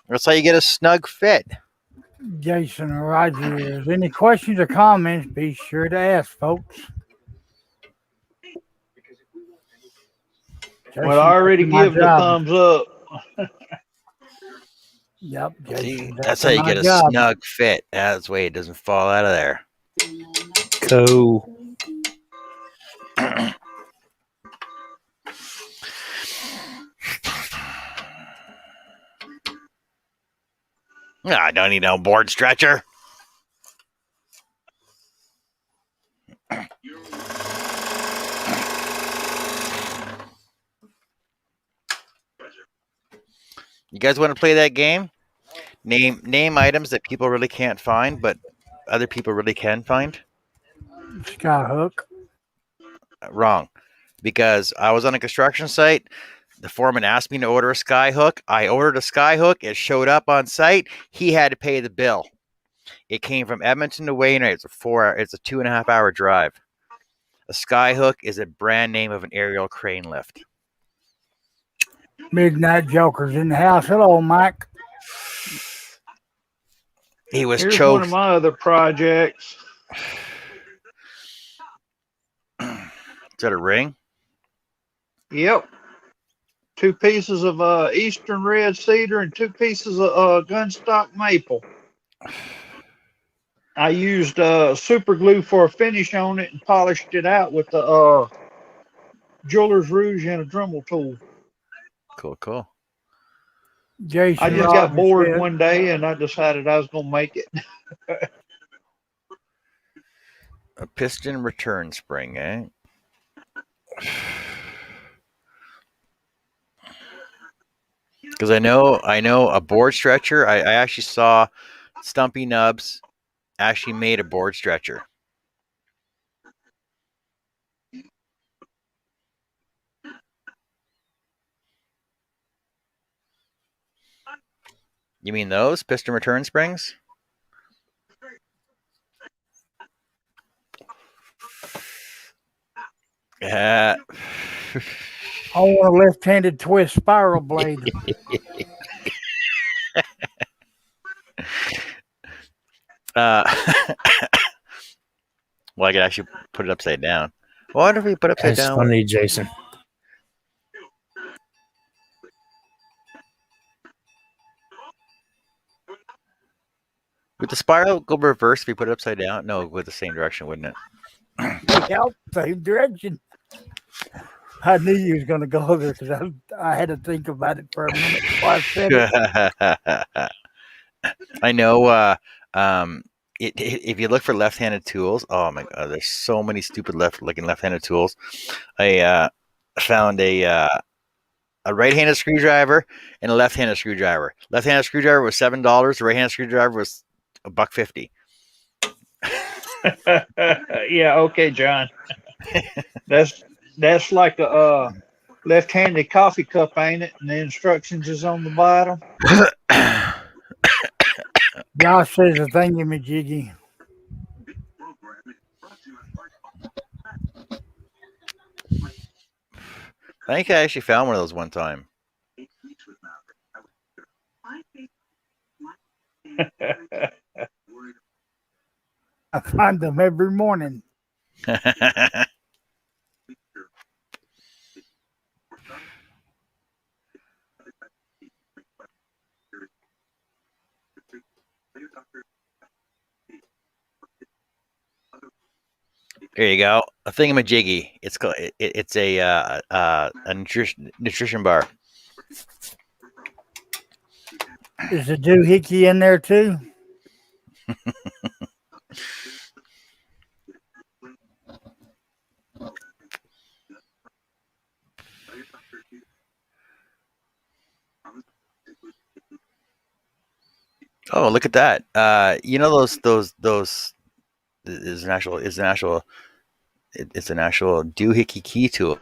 That's how you get a snug fit. Jason or Rogers, any questions or comments, be sure to ask, folks. Well, I already Jason's my give the job. thumbs up. Yep, Jason. See, that's how you get a job. snug fit. That's the way it doesn't fall out of there. Cool. I don't need no board stretcher. You guys want to play that game? Name items that people really can't find, but other people really can find. Skyhook. Wrong, because I was on a construction site. The foreman asked me to order a skyhook. I ordered a skyhook. It showed up on site. He had to pay the bill. It came from Edmonton to Wainwright. It's a 2.5 hour drive. A skyhook is a brand name of an aerial crane lift. Midnight Joker's in the house. Hello, Mike. He was Here's one choked. of my other projects. Is that a ring? Yep. 2 pieces of eastern red cedar and 2 pieces of gunstock maple. I used super glue for a finish on it and polished it out with the jeweler's rouge and a Dremel tool. Cool. Jason. I just got Robbins bored said, one day and I decided I was going to make it. A piston return spring, eh? Because I know a board stretcher. I actually saw Stumpy Nubs actually made a board stretcher. You mean those piston return springs? Yeah. I want a left-handed twist spiral blade. Well, I could actually put it upside down. What if we put it upside That's down? funny, Jason. Would the spiral go reverse if we put it upside down? No, with the same direction, wouldn't it? Yeah, same direction. I knew you was going to go there because I had to think about it for a minute before I said it. I know. If you look for left-handed tools, oh my god, there's so many stupid left-handed tools. I found a right-handed screwdriver and a left-handed screwdriver. Left-handed screwdriver was $7. The right-handed screwdriver was $1.50. Yeah, okay, John. That's like a left-handed coffee cup, ain't it? And the instructions is on the bottom. Josh says a thingy-majiggy. I think I actually found one of those one time. I find them every morning. There you go. A thingamajiggy. It's called. It's a nutrition bar. Is the doohickey in there too? Oh, look at that. You know those is an actual it's an actual doohickey key tool.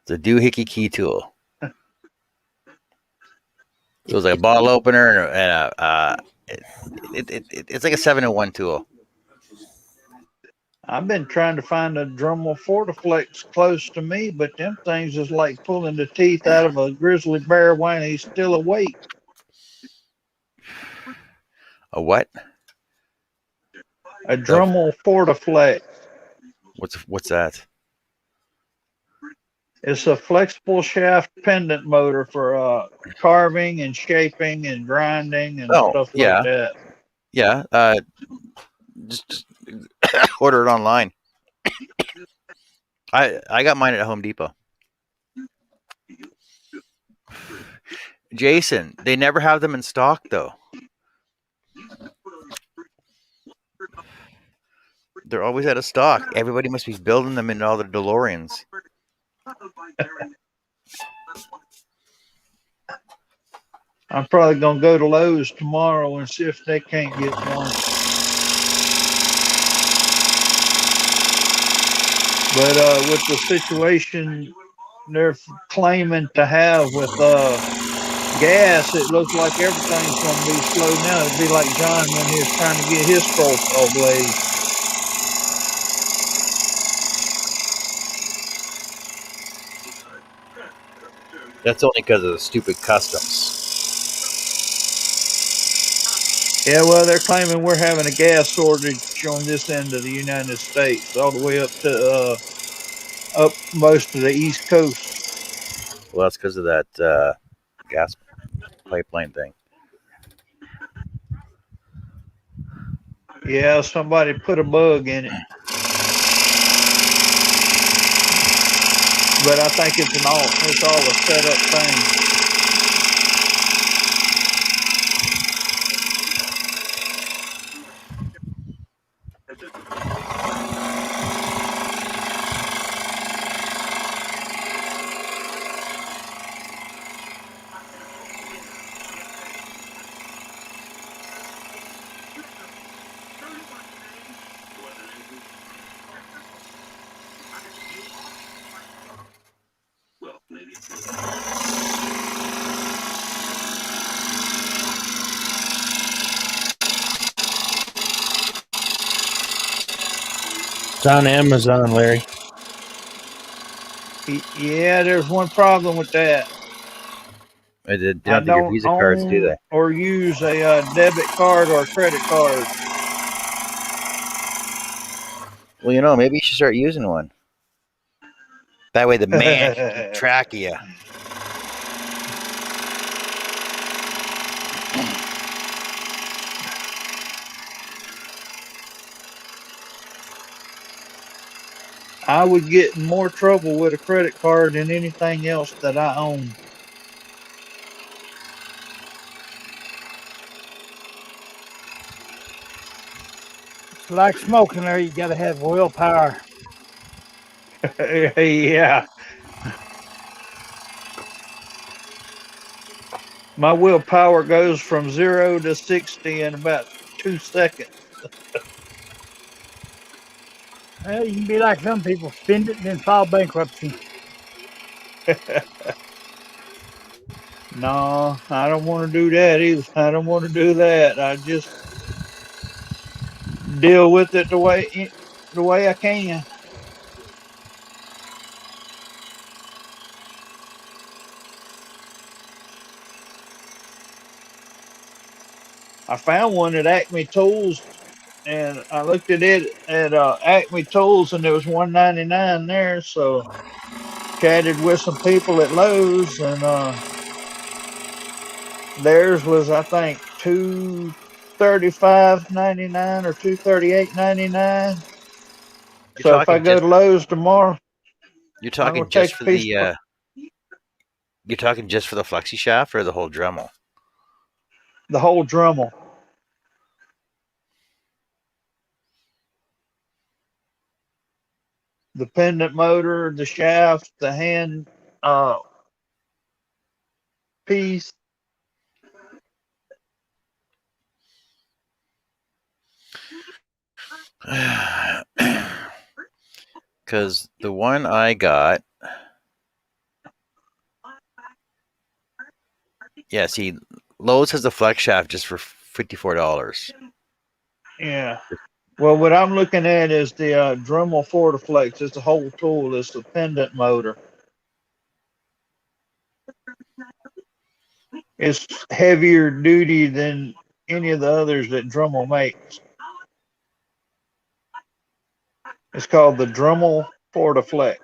It's a doohickey key tool. It was like a bottle opener it's like a 701 tool. I've been trying to find a Dremel Fortiflex close to me, but them things is like pulling the teeth out of a grizzly bear when he's still awake. A what? A Dremel Fortiflex. What's that? It's a flexible shaft pendant motor for carving and shaping and grinding and Oh, stuff yeah. like that. Yeah. Just order it online. I got mine at Home Depot. Jason, they never have them in stock though. They're always out of stock. Everybody must be building them in all their DeLoreans. I'm probably gonna go to Lowe's tomorrow and see if they can't get one. But with the situation they're claiming to have with gas, it looks like everything's gonna be slow now. It'd be like John when he was trying to get his scroll saw blade. That's only because of the stupid customs. Yeah, well, they're claiming we're having a gas shortage on this end of the United States, all the way up to up most of the East Coast. Well, that's because of that gas pipeline thing. Yeah, somebody put a bug in it. But I think it's all a set up thing. It's on Amazon, Larry. Yeah, there's one problem with that. They don't I have your don't Visa cards, do own they? or use a debit card or a credit card. Well, you know, maybe you should start using one. That way the man can keep track of you. I would get in more trouble with a credit card than anything else that I own. It's like smoking there. You got to have willpower. Yeah. My willpower goes from 0 to 60 in about 2 seconds. Well, you can be like some people, spend it and then file bankruptcy. No, I don't want to do that either. I don't want to do that. I just deal with it the way I can. I found one at Acme Tools, and I looked at it at Acme Tools, and there was $199 there. So chatted with some people at Lowe's, and theirs was, I think, $235.99 or $238.99. So if I go to Lowe's tomorrow, You're I'm talking gonna take just a for piece. the you're talking just for the flexi shaft or the whole Dremel? The whole Dremel. The pendant motor, the shaft, the hand piece. Because the one I got, yeah. See, Lowe's has the flex shaft just for $54. Yeah. Well, what I'm looking at is the Dremel Fortiflex. It's a whole tool. It's a pendant motor. It's heavier duty than any of the others that Dremel makes. It's called the Dremel Fortiflex.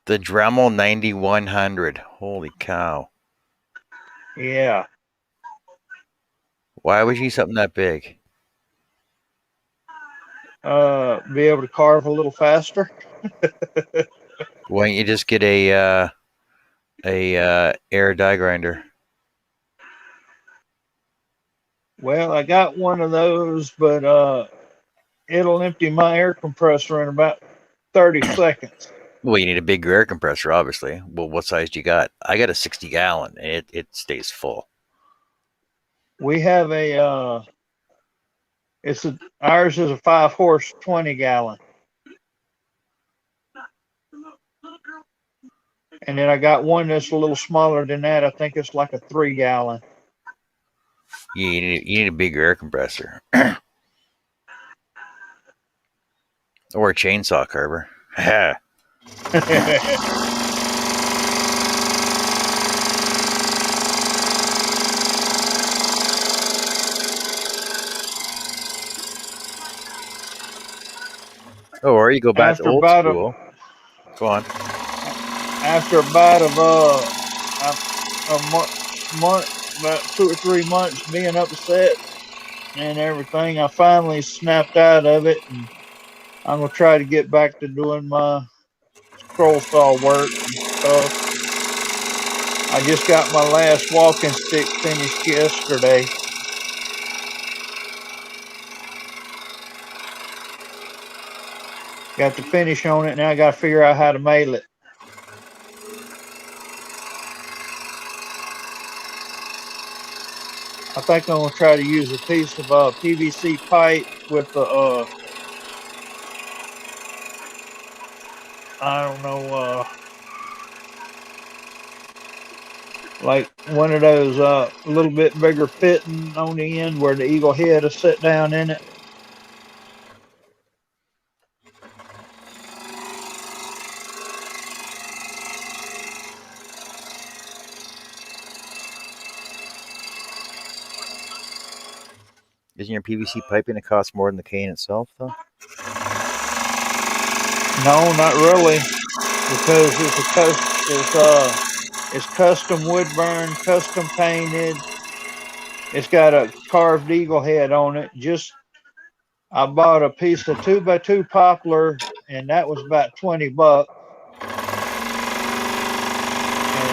The Dremel 9100. Holy cow. Yeah. Why would you need something that big? Be able to carve a little faster. Why don't you just get a air die grinder? Well, I got one of those, but it'll empty my air compressor in about 30 seconds. Well, you need a bigger air compressor, obviously. Well, what size do you got? I got a 60-gallon, and it stays full. We have ours is a 5-horse 20-gallon. And then I got one that's a little smaller than that. I think it's like a 3-gallon. You need a bigger air compressor. Or a chainsaw carver. Oh, or you go back to After old about school. Go on. After about about 2 or 3 months being upset and everything, I finally snapped out of it, and I'm gonna try to get back to doing my scroll saw work and stuff. I just got my last walking stick finished yesterday. Got the finish on it. Now I got to figure out how to mail it. I think I'm gonna try to use a piece of PVC pipe with the I don't know, like one of those a little bit bigger fitting on the end where the eagle head is set down in it. Isn't your PVC piping it cost more than the cane itself, though? No, not really, because it's custom wood burn, custom painted. It's got a carved eagle head on it. I bought a piece of 2x2 poplar, and that was about $20. And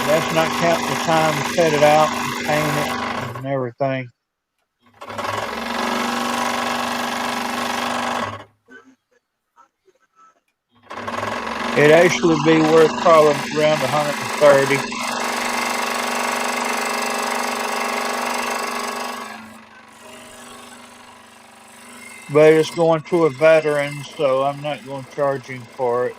that's not counting the time to cut it out and paint it and everything. It'd actually be worth probably around 130. But it's going to a veteran, so I'm not going to charge him for it.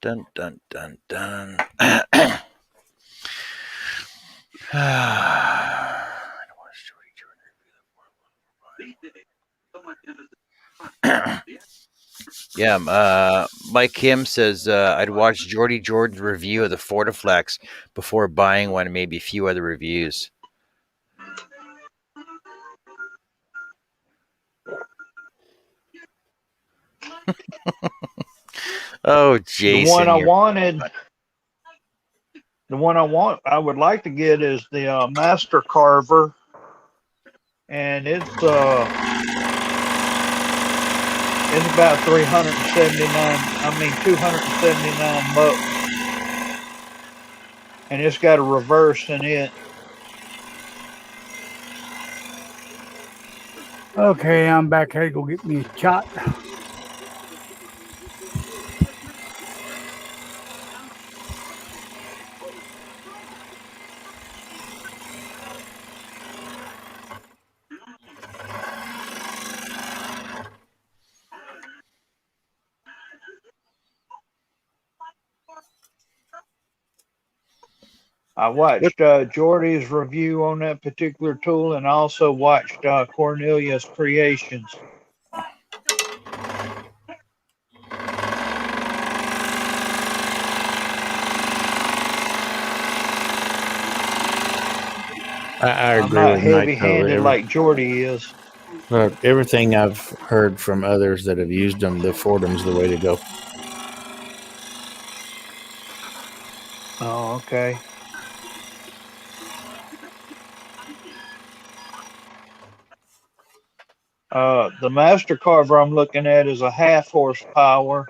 Dun, dun, dun, dun, dun. Yeah, Mike Kim says I'd watch Jordy Jordan's review of the Fortiflex before buying one, and maybe a few other reviews. Oh, Jason. The one I would like to get is the Master Carver. And it's about 279 bucks. And it's got a reverse in it. Okay, I'm back here to go get me a shot. I watched Jordy's review on that particular tool, and also watched Cornelius Creations. I I'm agree not with Mike. heavy-handed like Jordy is. Everything I've heard from others that have used them, the Fordham's the way to go. Oh, okay. The Master Carver I'm looking at is a half horsepower,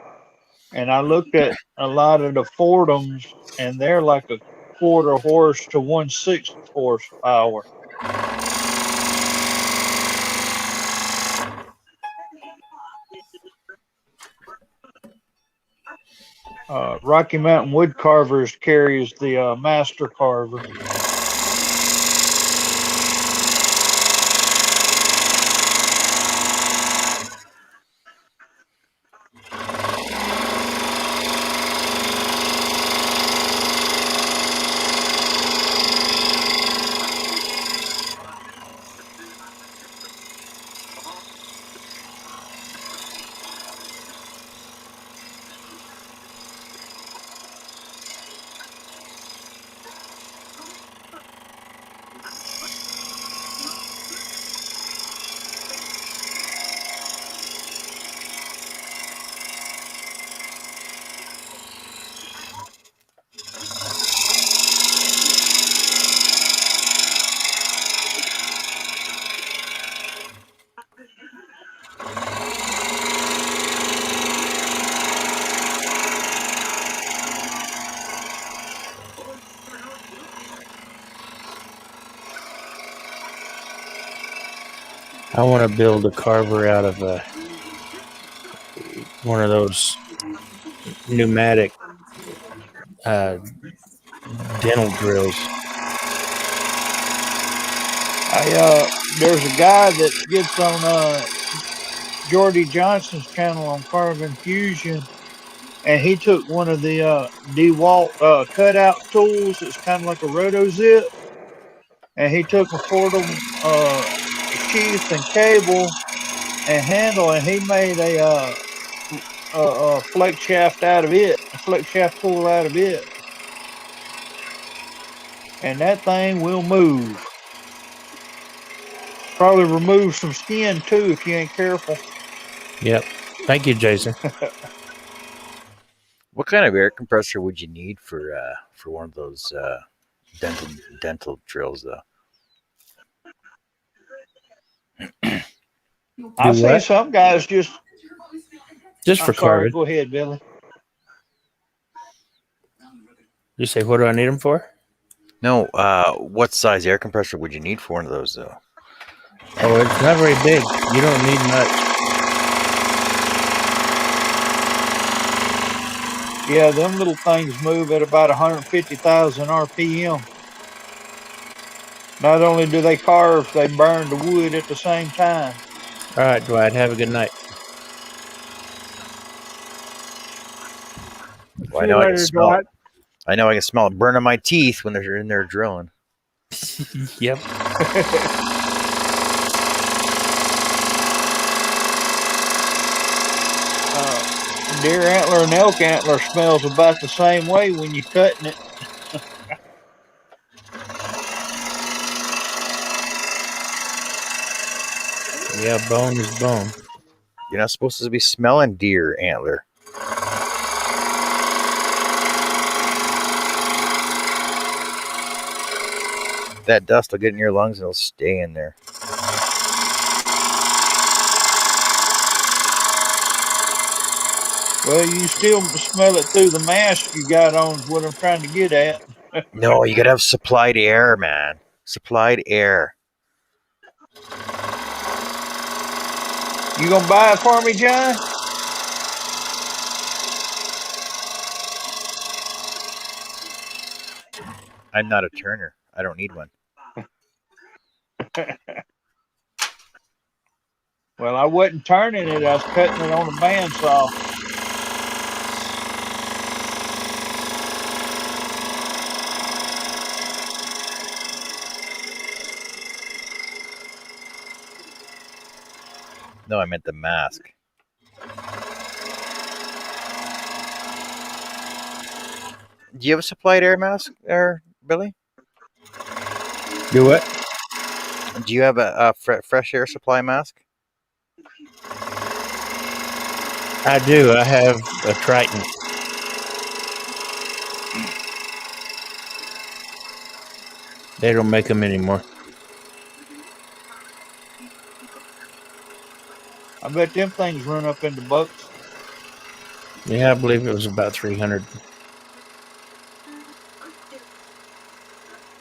and I looked at a lot of the Fordhams, and they're like a quarter horse to 1/6 horsepower. Rocky Mountain Wood Carvers carries the Master Carver. I want to build a carver out of one of those pneumatic dental drills. There's a guy that gets on Jordy Johnson's channel on Carving Fusion, and he took one of the DeWalt cutout tools. It's kind of like a roto zip, and he took a Fordham sheath and cable and handle, and he made a flex shaft out of it, a flex shaft tool out of it, and that thing will move. Probably remove some skin too if you ain't careful. Yep. Thank you, Jason. What kind of air compressor would you need for one of those dental drills, though? I see what? some guys just Just for I'm sorry, carving. go ahead, Billy. You say, what do I need them for? No, what size air compressor would you need for one of those, though? Oh, it's not very big. You don't need much. Yeah, them little things move at about 150,000 RPM. Not only do they carve, they burn the wood at the same time. All right, Dwight. Have a good night. Well, See you later, Dwight. I know I can smell it burning my teeth when they're in there drilling. Yep. Deer antler and elk antler smells about the same way when you're cutting it. Yeah, bone is bone. You're not supposed to be smelling deer antler. That dust will get in your lungs and it'll stay in there. Well, you still smell it through the mask you got on is what I'm trying to get at. No, you gotta have supplied air, man. Supplied air. You gonna buy it for me, John? I'm not a turner. I don't need one. Well, I wasn't turning it. I was cutting it on a bandsaw. No, I meant the mask. Do you have a supplied air mask there, Billy? Do what? Do you have a fresh air supply mask? I do. I have a Triton. They don't make them anymore. I bet them things run up into bucks. Yeah, I believe it was about 300.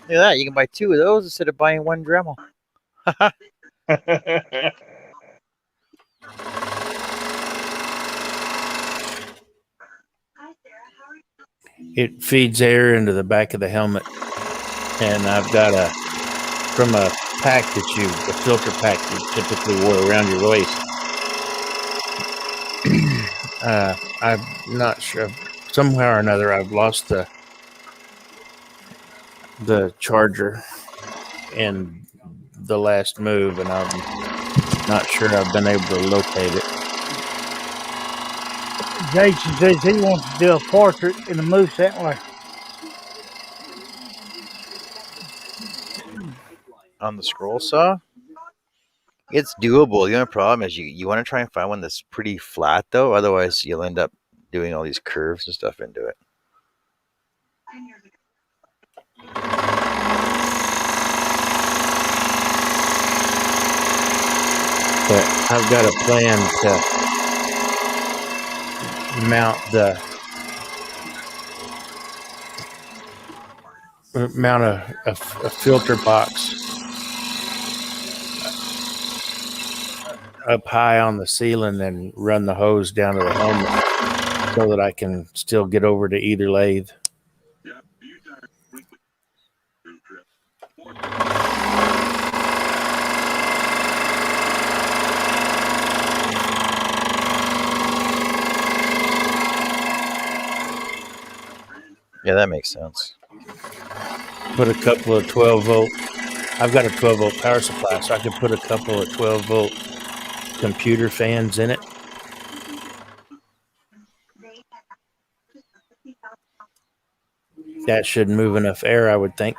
Look at that. You can buy 2 of those instead of buying 1 Dremel. It feeds air into the back of the helmet, and I've got from a pack a filter pack you typically wore around your waist. I'm not sure. Somehow or another, I've lost the charger in the last move, and I'm not sure I've been able to locate it. Jason says he wants to do a portrait in the moose antler. On the scroll saw? It's doable. The only problem is you want to try and find one that's pretty flat, though. Otherwise, you'll end up doing all these curves and stuff into it. But I've got a plan to mount a filter box up high on the ceiling and run the hose down to the helmet so that I can still get over to either lathe. Yeah, that makes sense. Put a couple of 12 volt. I've got a 12 volt power supply, so I could put a couple of 12 volt computer fans in it. That should move enough air, I would think.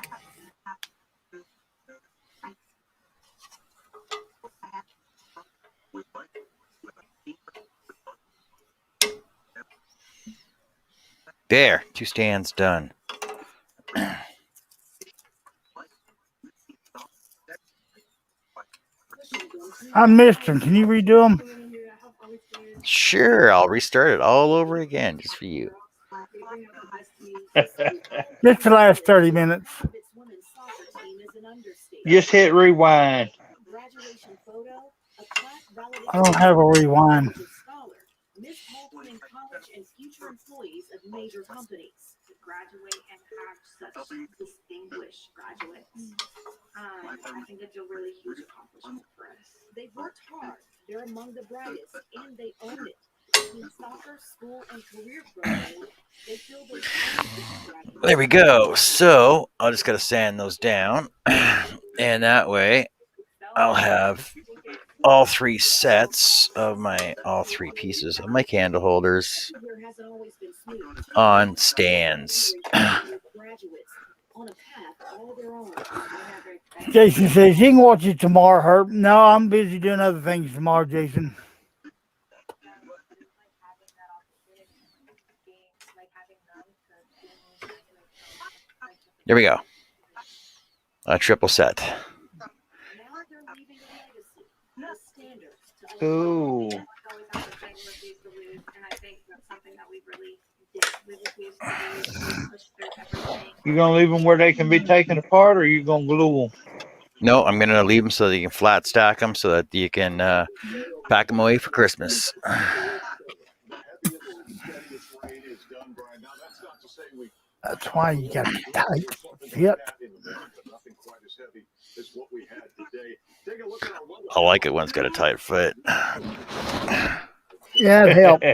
There, 2 stands done. I missed them. Can you redo them? Sure, I'll restart it all over again just for you. Just the last 30 minutes. Just hit rewind. I don't have a rewind. And future employees of major companies to graduate and have such distinguished graduates. I think it's a really huge accomplishment for us. They've worked hard. They're among the brightest, and they own it. Between soccer, school, and career growth, they feel they There we go. So I'll just gotta sand those down, and that way I'll have all 3 sets of all 3 pieces of my candle holders on stands. Jason says you can watch it tomorrow, Herb. No, I'm busy doing other things tomorrow, Jason. There we go. A triple set. Ooh. You gonna leave them where they can be taken apart, or you gonna glue them? No, I'm gonna leave them so that you can flat stack them so that you can pack them away for Christmas. That's why you got to be tight. Shit. I like it when it's got a tight fit. Yeah, it helped.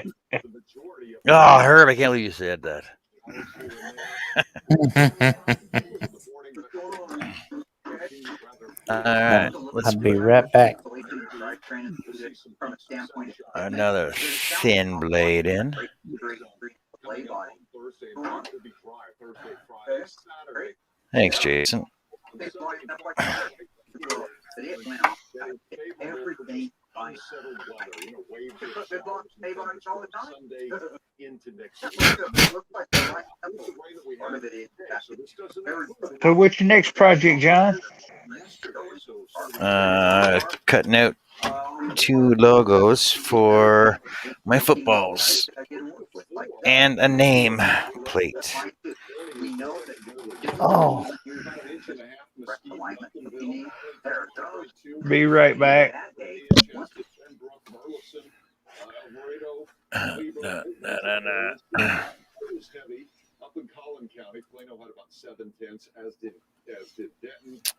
Oh, Herb, I can't believe you said that. All right, let's I'll be right back. another thin blade in. Thanks, Jason. So what's your next project, John? Cutting out 2 logos for my footballs and a name plate. Oh, Be right back.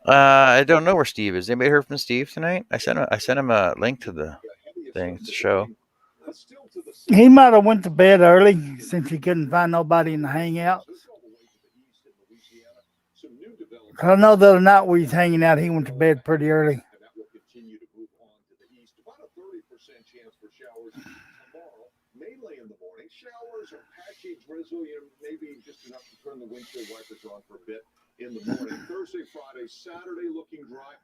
I don't know where Steve is. Anybody heard from Steve tonight? I sent him a link to the thing to show. he might have went to bed early since he couldn't find nobody in the hangout. I know the other night we was hanging out, he went to bed pretty early. Showers or patchy drizzle, maybe just enough to turn the windshield wipers on for a bit in the morning. Thursday, Friday, Saturday looking dry.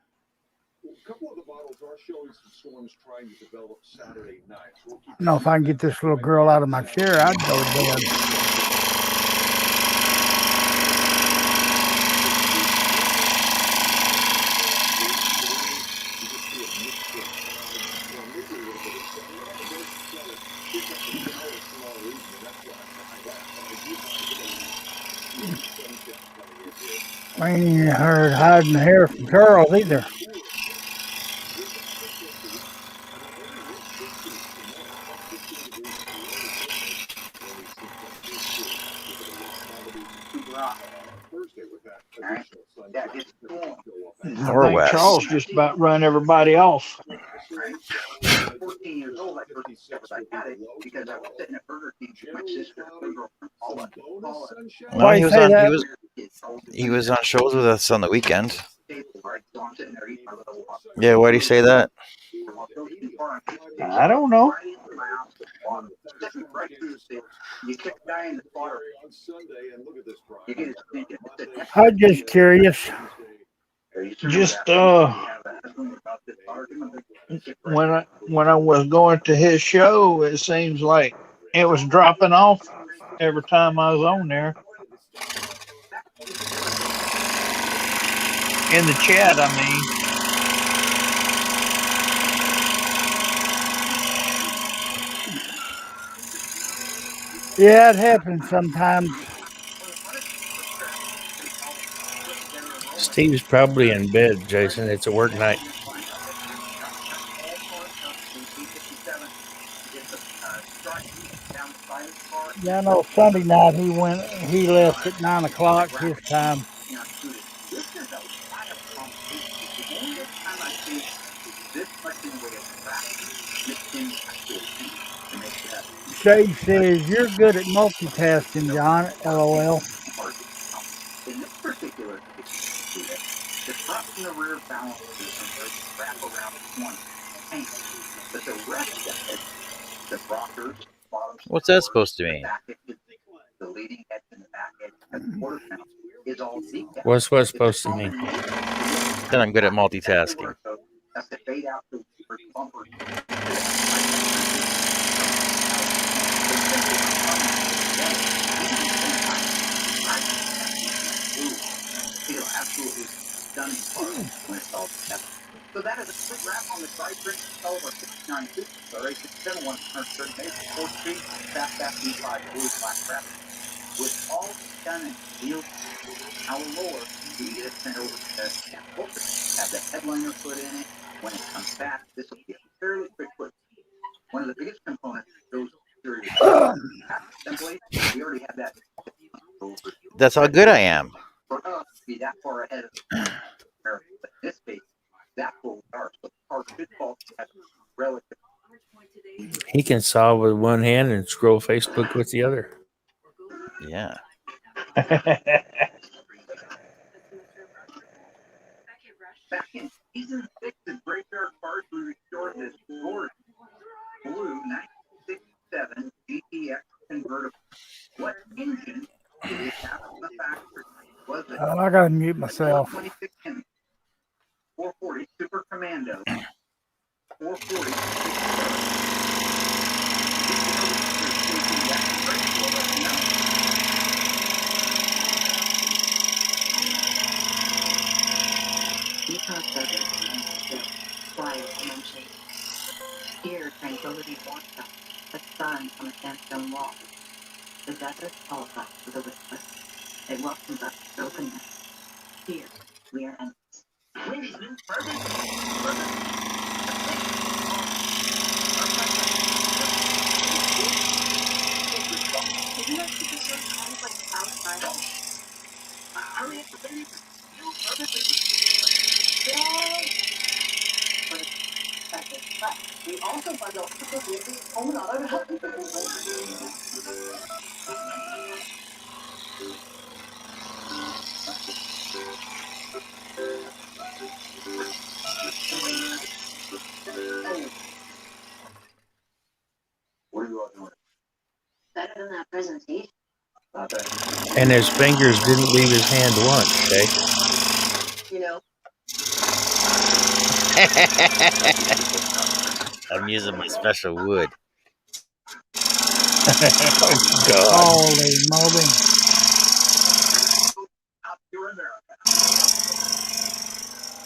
A couple of the models are showing some storms trying to develop Saturday night. So I know if I can get this little girl out of my chair, I'd go to bed. I ain't even heard hiding the hair from Charles either. I Or think west. Charles just about run everybody off. 14 years old, I first discovered I had it because I was sitting at Burger King with my sister. No, Why he you was say on. that? He was on shows with us on the weekend. Yeah, why do you say that? I don't know. I'm just curious. Just when I was going to his show, it seems like it was dropping off every time I was on there. In the chat, I mean. Yeah, it happens sometimes. Steve's probably in bed, Jason. It's a work night. Yeah, I know Sunday night he left at 9 o'clock his time. Shay says you're good at multitasking, John. LOL. In this particular case, the front and the rear balance systems wrap around one tank, but the rest of it, the rockers, bottom, What's that supposed to mean? the leading edge and the back edge, and the quarter panel is all decaf. What's what supposed to mean? Then I'm good at multitasking. That's the fade out the bumper. Absolutely stunning car when it's all together. So that is a quick wrap on the drivetrain of our 692. Sorry, 67 130 days, 4 speed, fast V5 blue black wrap. With all stunning wheels, our roller, we get it sent over to the have the headliner put in it. When it comes back, this will be a fairly quick put. One of the biggest components goes serious assembly. We already have that. That's how good I am. For us to be that far ahead of America, but in this case, that's where we are. So the car should fall at relative. He can saw with one hand and scroll Facebook with the other. Yeah. Back in season 6 of Graveyard Cars, we restored this gorgeous blue 1967 GTX convertible. What engine did it have from the factory? Was it I gotta mute myself. 26 Hemi, 440 Super Commando, 440 Because others still quiet dimension. Here, tranquility wants us, a sun on a sandstone wall. The desert calls us with a whisper. It welcomes us with openness. Here, we are endless. Isn't that superhero times like outside? But we also find out people home and other helping people. What are you all doing? Better than that presentation. Not that. And his fingers didn't leave his hand once, okay? You know, I'm using my special wood. God. Holy moly. Out here in America.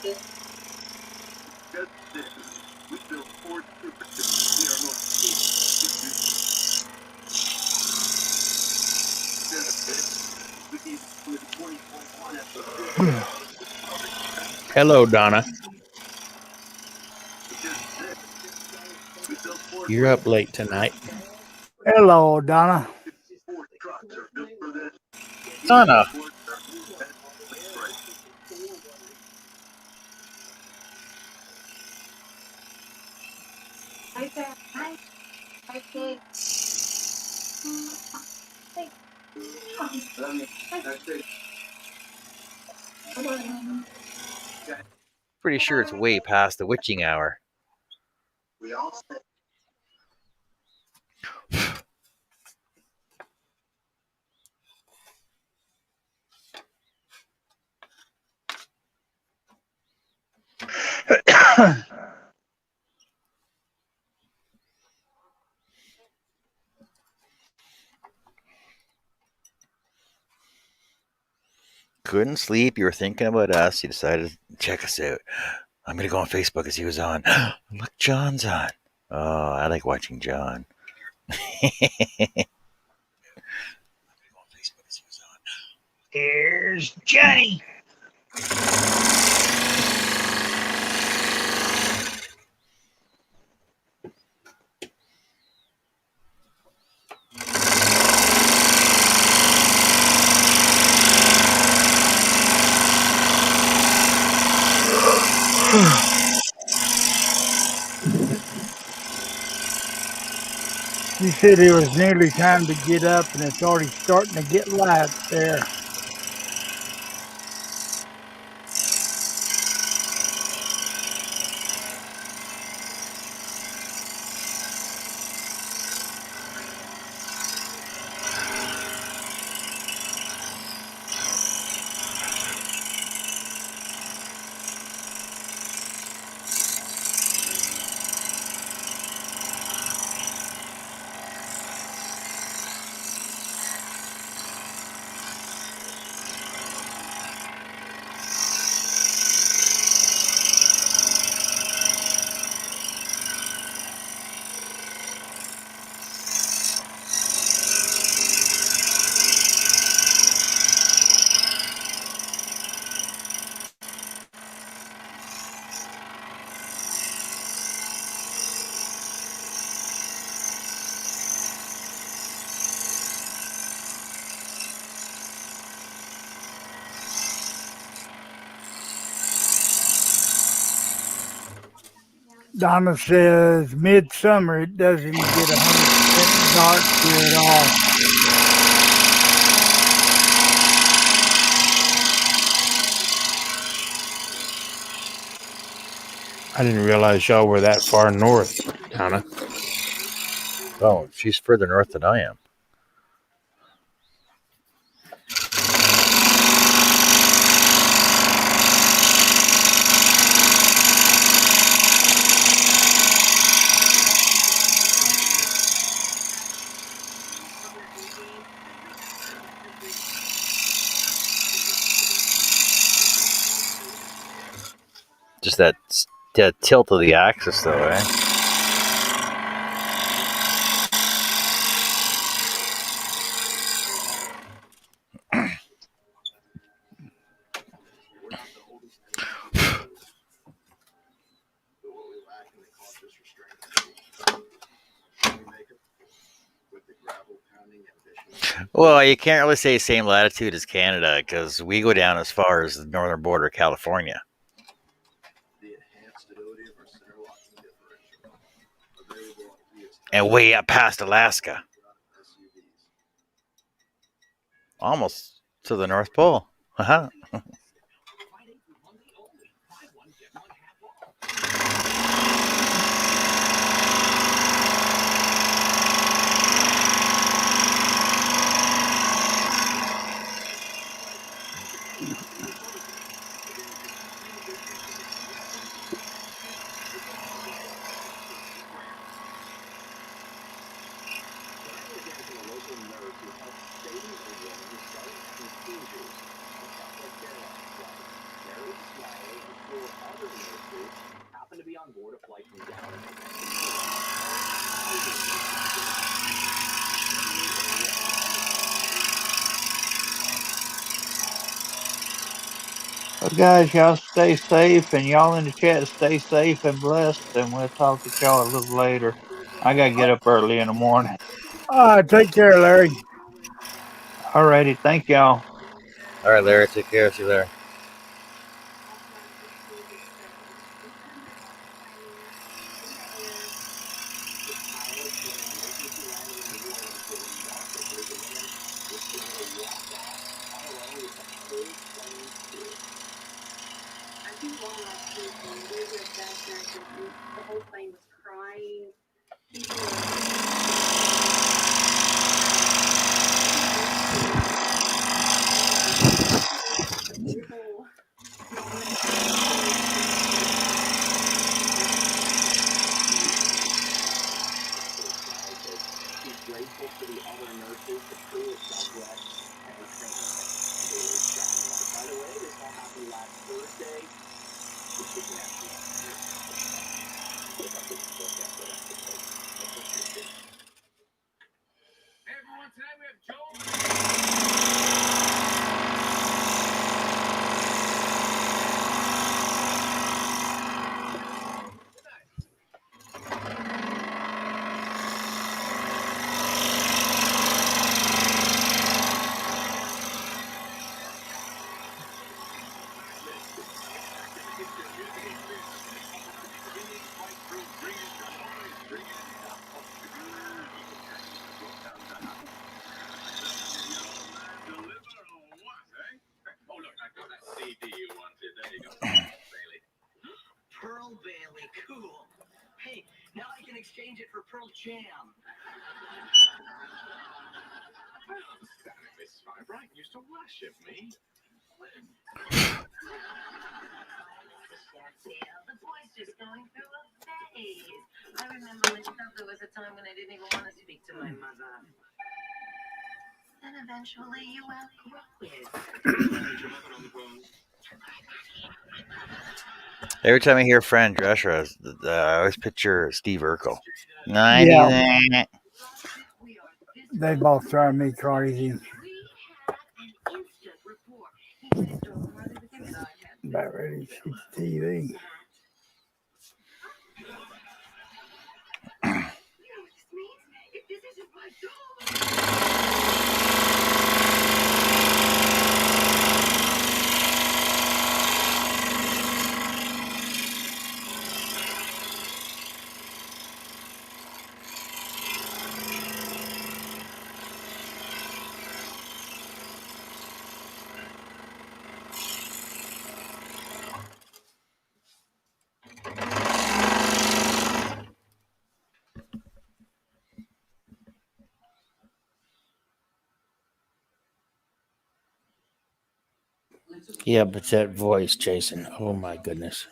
Just this. We built Ford Super Cities. We are most we need with 2021 episode. Hello, Donna. We built Ford You're up late tonight. Hello, Donna. Ford trucks are built for this. Donna. Fords are great. right there. Hi. Hi, Kate. Pretty sure it's way past the witching hour. We all said Couldn't sleep. You were thinking about us. You decided to check us out. I'm going to go on Facebook and see who's on. Look, John's on. Oh, I like watching John. Here's Johnny. He said it was nearly time to get up, and it's already starting to get light there. Donna says midsummer it doesn't get 100% dark here at all. I didn't realize y'all were that far north, Donna. Oh, she's further north than I am. Just that tilt of the axis, though, eh? Well, you can't really say same latitude as Canada because we go down as far as the northern border of California. And way up past Alaska. Almost to the North Pole. Uh-huh. Well, guys, y'all stay safe, and y'all in the chat stay safe and blessed, and we'll talk with y'all a little later. I gotta get up early in the morning. Take care, Larry. Alrighty, thank y'all. All right, Larry. Take care. See you later. The whole plane was crying. Pearl Bailey, cool. Hey, now I can exchange it for Pearl Jam. Miss Firebright used to worship me. The boy's just going through a phase. I remember myself, there was a time when I didn't even want to speak to my mother. Then eventually you outgrow it. Every time I hear Fran Drescher, I always picture Steve Urkel. Yeah. They both drive me crazy. About ready to see the TV. Yeah, but that voice, Jason. Oh my goodness.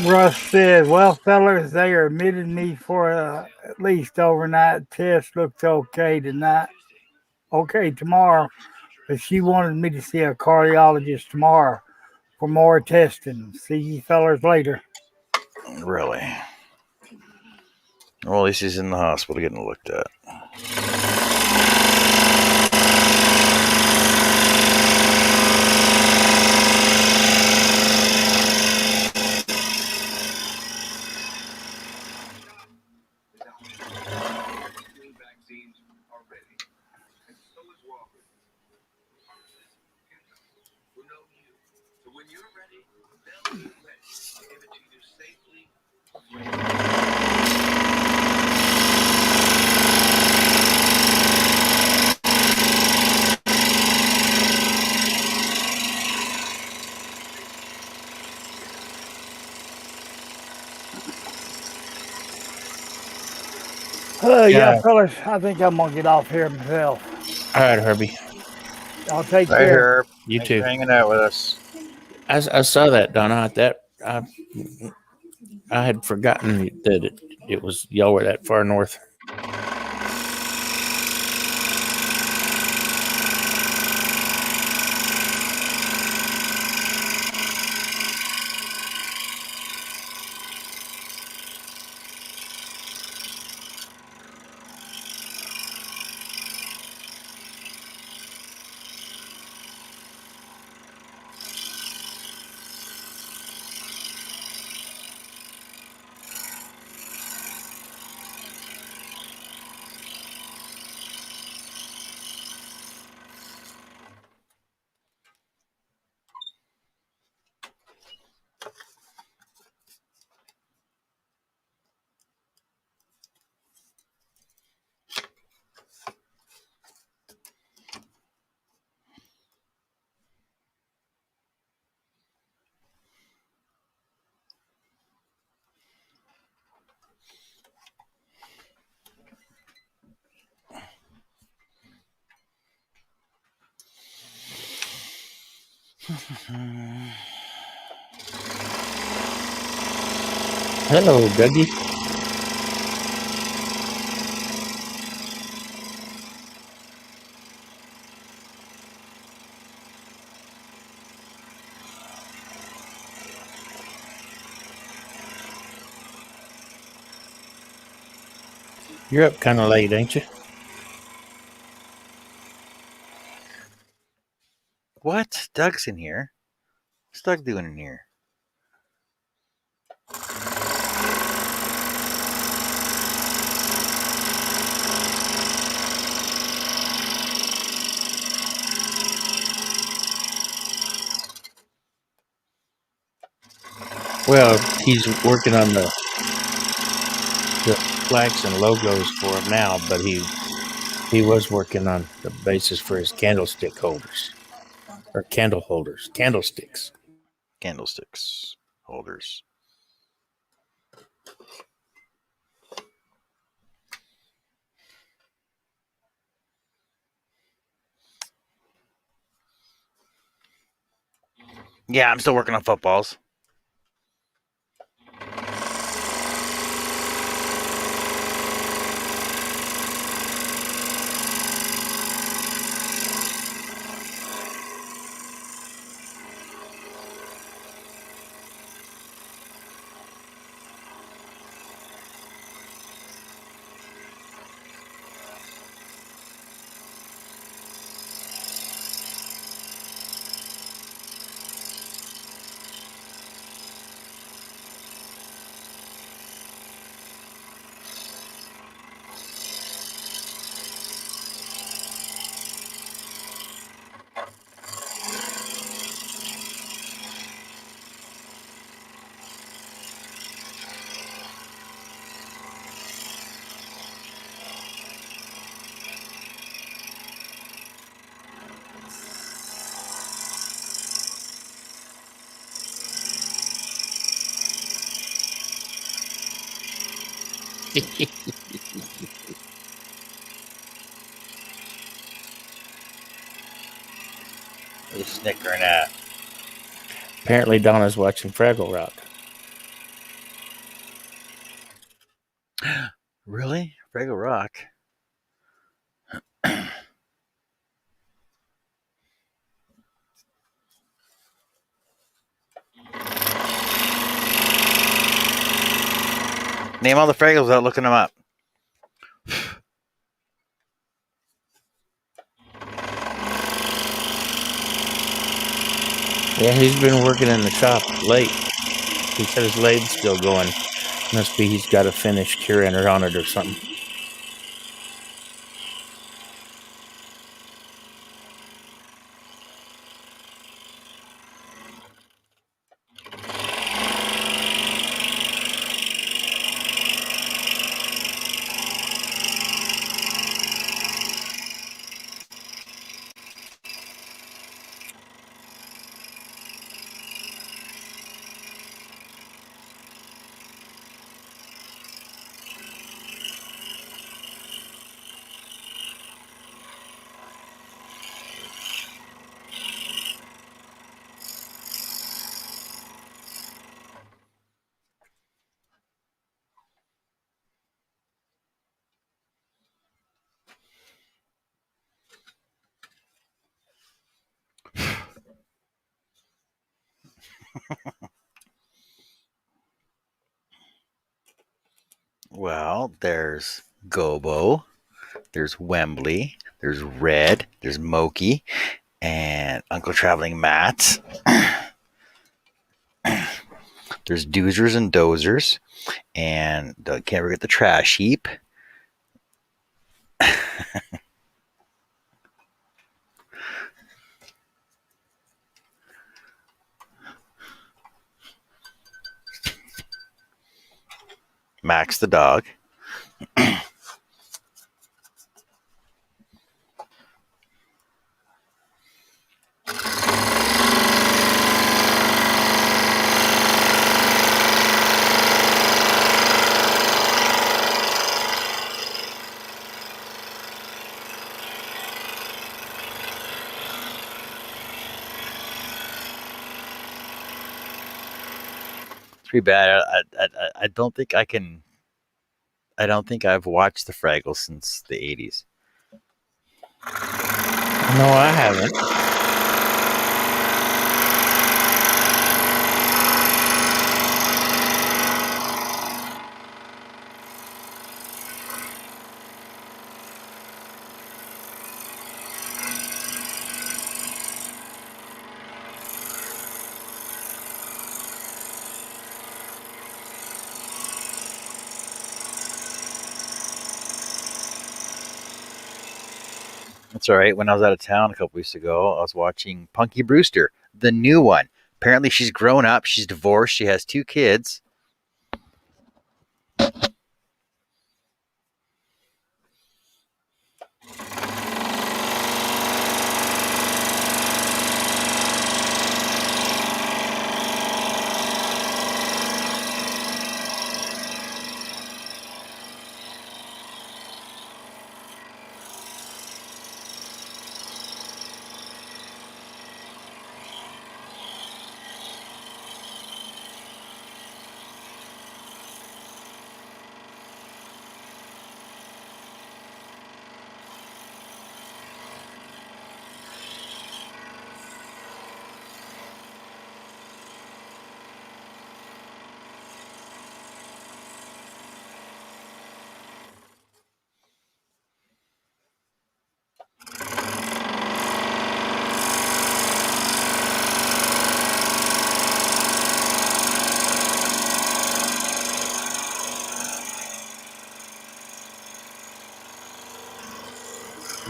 Russ said, "Well, fellas, they are admitted me for at least overnight test. Looks okay tonight. Okay, tomorrow. But she wanted me to see a cardiologist tomorrow for more testing. See you fellas later." Really? Well, at least he's in the hospital getting looked at. Flu vaccines are ready, and so is Walker. Who know you? So when you're ready, they'll be ready. I'll give it to you safely. Yeah, Yeah. fellas, I think I'm gonna get off here myself. All right, Herbie. Y'all take Right care. here. You Thanks too. for hanging out with us. I saw that, Donna. I had forgotten that it was y'all were that far north. Hello, Dougie. You're up kind of late, ain't you? What? Doug's in here. What's Doug doing in here? Well, he's working on the plaques and logos for him now, but he was working on the basis for his candlestick holders or candle holders, candlesticks. Candlesticks. Holders. Yeah, I'm still working on footballs. What are you snickering at? Apparently, Donna's watching Fraggle Rock. Really? Fraggle Rock? Name all the Fraggles without looking them up. Yeah, he's been working in the shop late. He said his lathe's still going. Must be he's got to finish curing it on it or something. Well, there's Gobo, there's Wembley, there's Red, there's Moki, and Uncle Traveling Matt. There's Doozers and Dozers, and can't forget the Trash Heap. Max the dog. It's pretty bad. I don't think I can. I don't think I've watched the Fraggles since the 80s. No, I haven't. That's all right. When I was out of town a couple weeks ago, I was watching Punky Brewster, the new one. Apparently, she's grown up. She's divorced. She has 2 kids.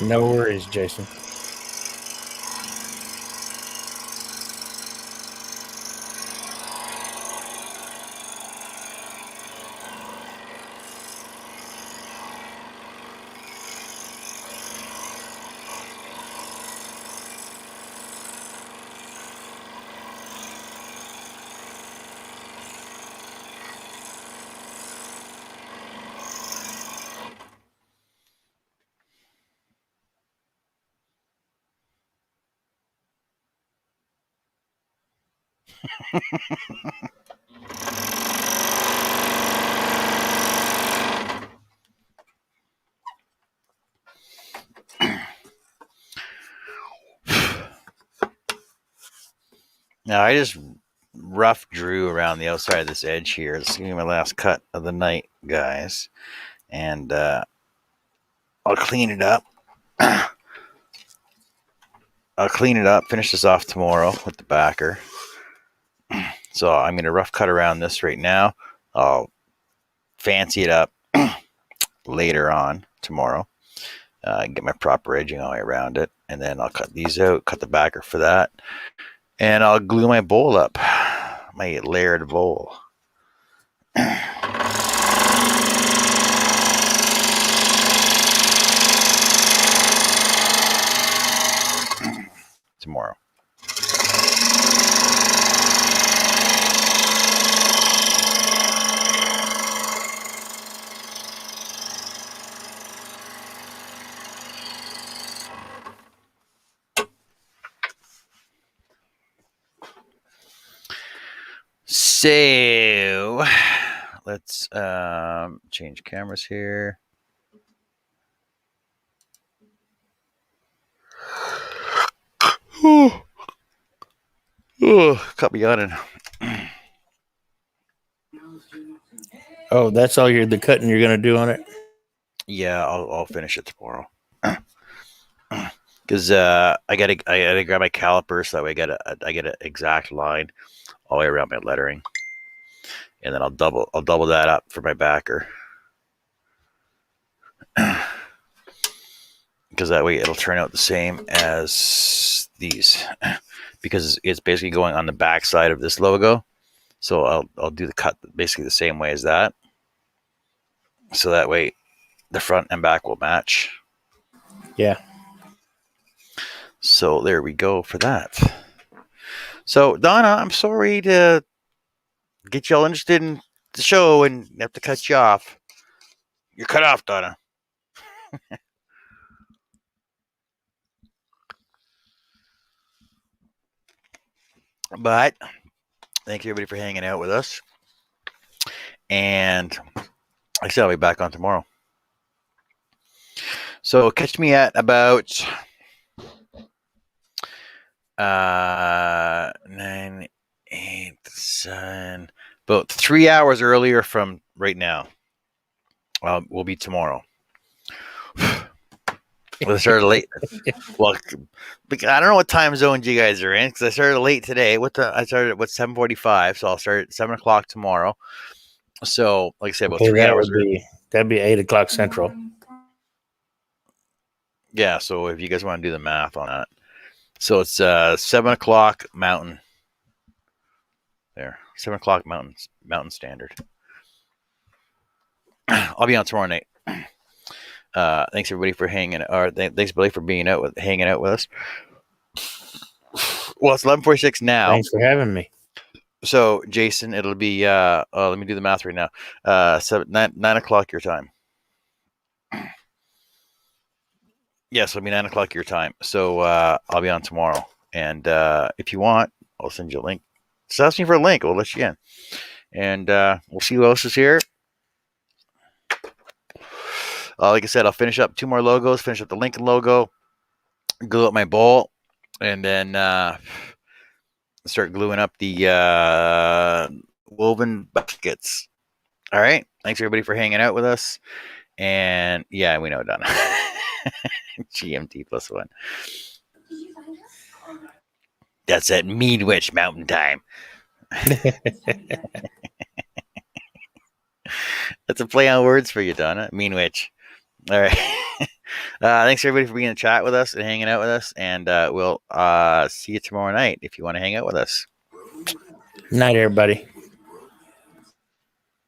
No worries, Jason. Now I just rough drew around the outside of this edge here. This is gonna be my last cut of the night, guys, and I'll clean it up. I'll clean it up, finish this off tomorrow with the backer. So I'm gonna rough cut around this right now. I'll fancy it up later on tomorrow. Get my proper edging all the way around it, and then I'll cut these out, cut the backer for that, and I'll glue my bowl up, my layered bowl. Tomorrow. So let's change cameras here. Cut me yawning. Oh, that's all the cutting you're going to do on it? Yeah, I'll finish it tomorrow. Because I gotta grab my caliper so that way I get an exact line all the way around my lettering, and then I'll double that up for my backer. Because that way it'll turn out the same as these, because it's basically going on the back side of this logo. So I'll do the cut basically the same way as that. So that way the front and back will match. Yeah. So there we go for that. So Donna, I'm sorry to get y'all interested in the show and have to cut you off. You're cut off, Donna. But thank you everybody for hanging out with us. And like I said, I'll be back on tomorrow. So catch me at about 9, 8, 7, about 3 hours earlier from right now. Will be tomorrow. I started late. Well, I don't know what time zone you guys are in because I started late today. I started at 7:45, so I'll start at 7:00 tomorrow. So, like I said, about 3 hours. That'd be 8 o'clock Central. Yeah. So if you guys want to do the math on that, so it's 7:00 Mountain. There, 7:00 Mountain Standard. I'll be on tomorrow night. Thanks everybody for hanging. Thanks Billy for hanging out with us. Well, it's 11:46 now. Thanks for having me. So Jason, it'll be let me do the math right now. 9 o'clock your time. Yes, it'll be 9 o'clock your time. So I'll be on tomorrow, and if you want, I'll send you a link. Just ask me for a link. We'll let you in, and we'll see who else is here. Like I said, I'll finish up 2 more logos, finish up the Lincoln logo, glue up my bowl, and then start gluing up the woven baskets. All right. Thanks, everybody, for hanging out with us. And, yeah, we know, Donna. GMT +1. That's at Mean Witch Mountain Time. That's a play on words for you, Donna. Mean Witch. All right. Thanks everybody for being in the chat with us and hanging out with us. And we'll see you tomorrow night if you want to hang out with us. Night, everybody.